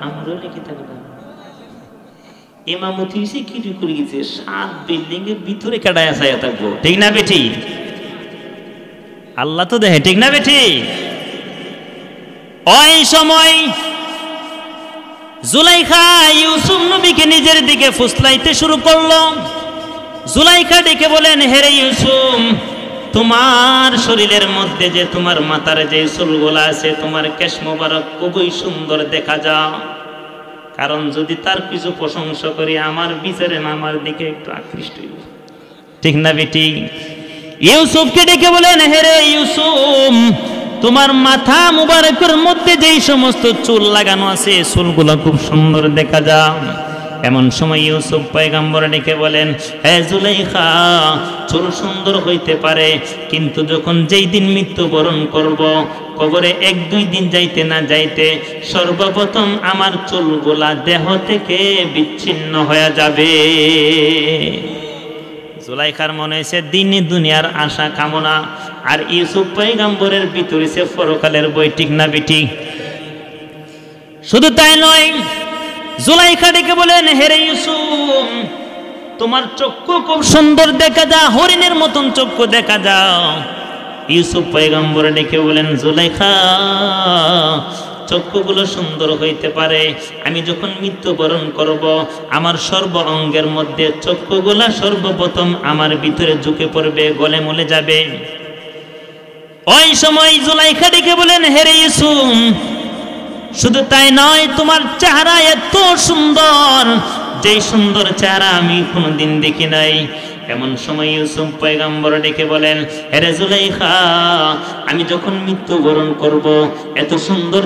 আমরও লিখে থাকবে। ইমামতি হইছে কি করে গেছে, 7 বিল্ডিং এর ভিতরে কাটায় আছে থাকবো, ঠিক না বেটি? আল্লাহ তো দেখে, ঠিক না বেটি? ওই সময় জুলাইখা ইউসুফ নবীকে নিজের দিকে ফুসলাইতে শুরু করলো। জুলাইখা ডেকে বলেন, হেরে ইউসুফ, তোমার শরীরের মধ্যে যে তোমার মাথার যে চুলগুলা আছে, তোমার কেশ মোবারক খুবই সুন্দর দেখা যায়। কারণ যদি তার কিছু প্রশংসা করি, আমার বিচারে আমার দিকে একটু আকৃষ্ট হইব, ঠিক না বেটি? ইউসুফকে ডেকে বলেন, হেরে ইউসুফ, তোমার মাথা মুবারকের মধ্যে যেই সমস্ত চুল লাগানো আছে, চুলগুলো খুব সুন্দর দেখা যায়। এমন সময় ইউসুফ পয়গম্বর ডেকে বলেন, হে জুলাইখা, চুল সুন্দর হইতে পারে, কিন্তু যখন যেই দিন মৃত্যুবরণ করব, কবরে 1-2 দিন যাইতে না যাইতে সর্বপ্রথম আমার চুলগুলা দেহ থেকে বিচ্ছিন্ন হয়ে যাবে। জুলাইখার মনে হয়েছে দিনে দুনিয়ার আশা কামনা, আর ইউসুফ পয়গম্বরের ভিতরে সে পরকালের বই, ঠিক না বেটি? শুধু তাই নয়, জুলাইখা ডেকে বলেন, হেরে ইউসুফ, তোমার চক্ষু খুব সুন্দর দেখা যায়, হরিণের মতন চক্ষু দেখা যায়। ইউসুফ পয়গম্বর ডেকে বলেন, জুলাইখা, চক্ষুগুলো সুন্দর হইতে পারে, আমি যখন মৃত্যুবরণ করব, আমার সর্ব অঙ্গের মধ্যে চক্ষুগুলা সর্বপ্রথম আমার ভিতরে ঝুঁকে পড়বে, গলে মলে যাবে। ওই সময় জুলাইখা ডেকে বলেন, হেরে ইউসুফ, শুধু তাই নয়, তোমার চেহারা এত সুন্দর, যেই সুন্দর চেহারা আমি কোনোদিন দেখি নাই। এমন সময় ইউসুফ পয়গম্বর ডেকে বলেন, হেরে জুলাইখা, আমি যখন মৃত্যুবরণ করব, এত সুন্দর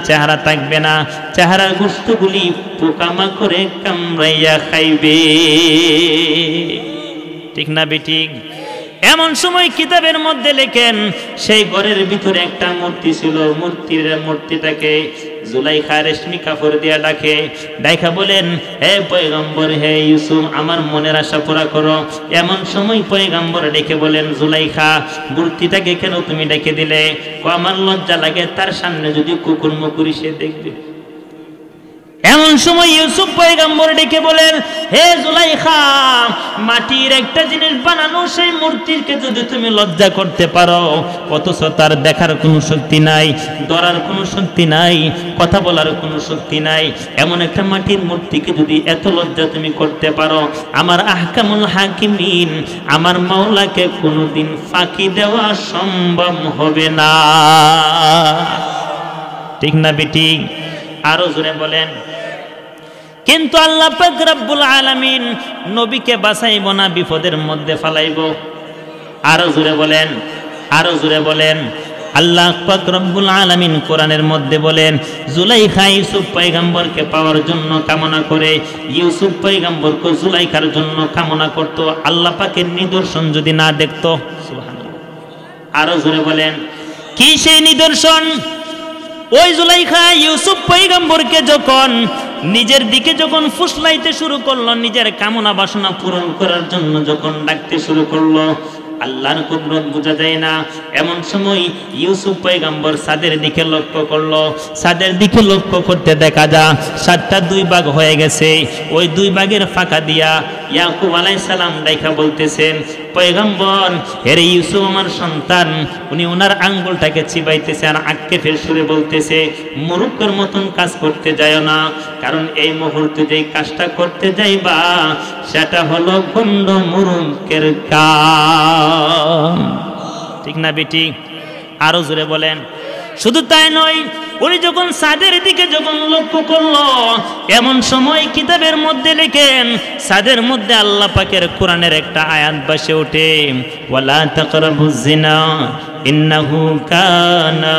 চেহারা থাকবে না, চেহারার গোশতগুলি পোকামাকড়ে কামড়াইয়া খাইবে, ঠিক না বেটি? এমন সময় কিতাবের মধ্যে লেখেন, সেই ঘরের ভিতরে একটা মূর্তি ছিল, মূর্তিটাকে জুলাইখা রেশমি কাপড় দিয়া ডাকা বলেন, হে পয়গম্বর, হে ইউসুফ, আমার মনের আশা পুরা করো। এমন সময় পয়গম্বর ডেকে বলেন, জুলাইখা, মূর্তিটাকে কেন তুমি ডেকে দিলে? আমার লজ্জা লাগে, তার সামনে যদি কুকুর মুকুরি সে দেখবে। এমন সময় ইউসুফ পয়গম্বর ডেকে বলেন, হে জুলাইখা, মাটির একটা জিনিস বানানো সেই মূর্তিকে যদি তুমি লজ্জা করতে পারো, অথচ তার দেখার কোনো শক্তি নাই, ধরার কোনো শক্তি নাই, কথা বলার কোনো শক্তি নাই, এমন একটা মাটির মূর্তিকে যদি এত লজ্জা তুমি করতে পারো, আমার আহকামুল হাকিমিন, আমার মাওলাকে কোনোদিন ফাঁকি দেওয়া সম্ভব হবে না, ঠিক না বেটি? আরো জোরে বলেন। কিন্তু আল্লাহ পাক রব্বুল আলামিন নবীকে বাঁচাইব না, বিপদের মধ্যে ফালাইব। আরো জোরে বলেন। আল্লাহ পাক রব্বুল আলামিন কোরআনের মধ্যে বলেন, জুলাইখা ইউসুফ পয়গম্বরকে পাওয়ার জন্য কামনা করে, ইউসুফ পয়গম্বরকে জুলাইখার জন্য কামনা করত, আল্লাহ পাকের নিদর্শন যদি না দেখতো। সুবহানাল্লাহ। আরো জোরে বলেন, কি সেই নিদর্শন? ওই জুলাইখা ইউসুফ পয়গম্বরকে যখন নিজের দিকে যখন ফুসলাইতে শুরু করলো, নিজের কামনা বাসনা পূরণ করার জন্য যখন ডাকতে শুরু করলো, আল্লাহর কুদরত বোঝা যায় না। এমন সময় ইউসুফ পয়গম্বর ছাদের দিকে লক্ষ্য করলো। ছাদের দিকে লক্ষ্য করতে দেখা যায় 7টা 2 ভাগ হয়ে গেছে। ওই 2 ভাগের ফাঁকা দিয়া ইয়াকুব আলাইহিস সালাম ডাইকা বলতেছেন, পয়গম্বর এরে ইউসুফ আমার সন্তান। উনি ওনার আঙ্গুলটাকে চিবাইতেছে আর আক্ষেপের সুরে বলতেছে, মুরুক্কের মতন কাজ করতে যাও না, কারণ এই মুহূর্তে যেই কাজটা করতে যাইবা সেটা হলো গন্ড মুরুক্কের কাম। ঠিক না বেটি? আরো জোরে বলেন। শুধু তাই নয়, উনি যখন সাদের দিকে যখন লক্ষ্য করলো, এমন সময় কিতাবের মধ্যে লেখেন, সাদের মধ্যে আল্লাহ পাকের কোরআনের একটা আয়াত ভাসে ওঠে, ওয়ালা তাকরাবুজ জিনা ইন্নাহু কানা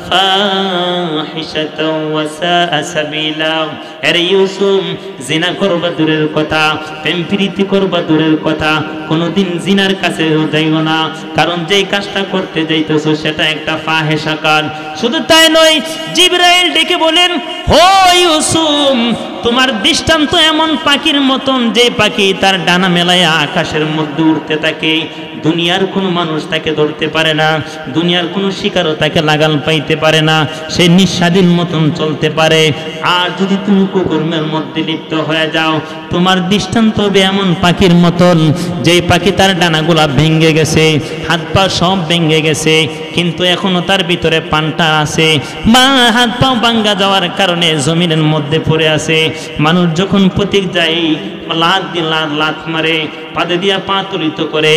ফাহিশাতাও ওয়া সাআ সাবিলা। আরে ইউসুফ, জিনা করবা দূরের কথা, প্রেম প্রীতি করবা দূরের কথা, কোনোদিন জিনার কাছে যাইও না, কারণ যেই কাজটা করতে যাইতেছো সেটা একটা ফাহেশা কাজ। শুধু তাই নয়, জিবরাইল ডেকে বলেন, ও ইউসুফ, তোমার দৃষ্টান্ত এমন পাখির মতন, যে পাখি তার ডানা মেলায় আকাশের মধ্যে উড়তে থাকে, দুনিয়ার কোনো মানুষ তাকে ধরতে পারে না, দুনিয়ার কোনো শিকারও তাকে লাগাল পাইতে পারে না, সে নিঃস্বাধীন মতন চলতে পারে। আর যদি তুমি কুকর্মের মধ্যে লিপ্ত হয়ে যাও, তোমার দৃষ্টান্ত হবে এমন পাখির মতন, যেই পাখি তার ডানাগুলা ভেঙে গেছে, হাত পা সব ভেঙে গেছে, কিন্তু এখনো তার ভিতরে পান্টা আছে, বা হাত পা ভাঙ্গা যাওয়ার কারণে জমিনের মধ্যে পড়ে আছে। মানুষ যখন প্রতীক যায়, লাত দিয়ে লাত মারে, পাদে দিয়া পা তুলিত করে।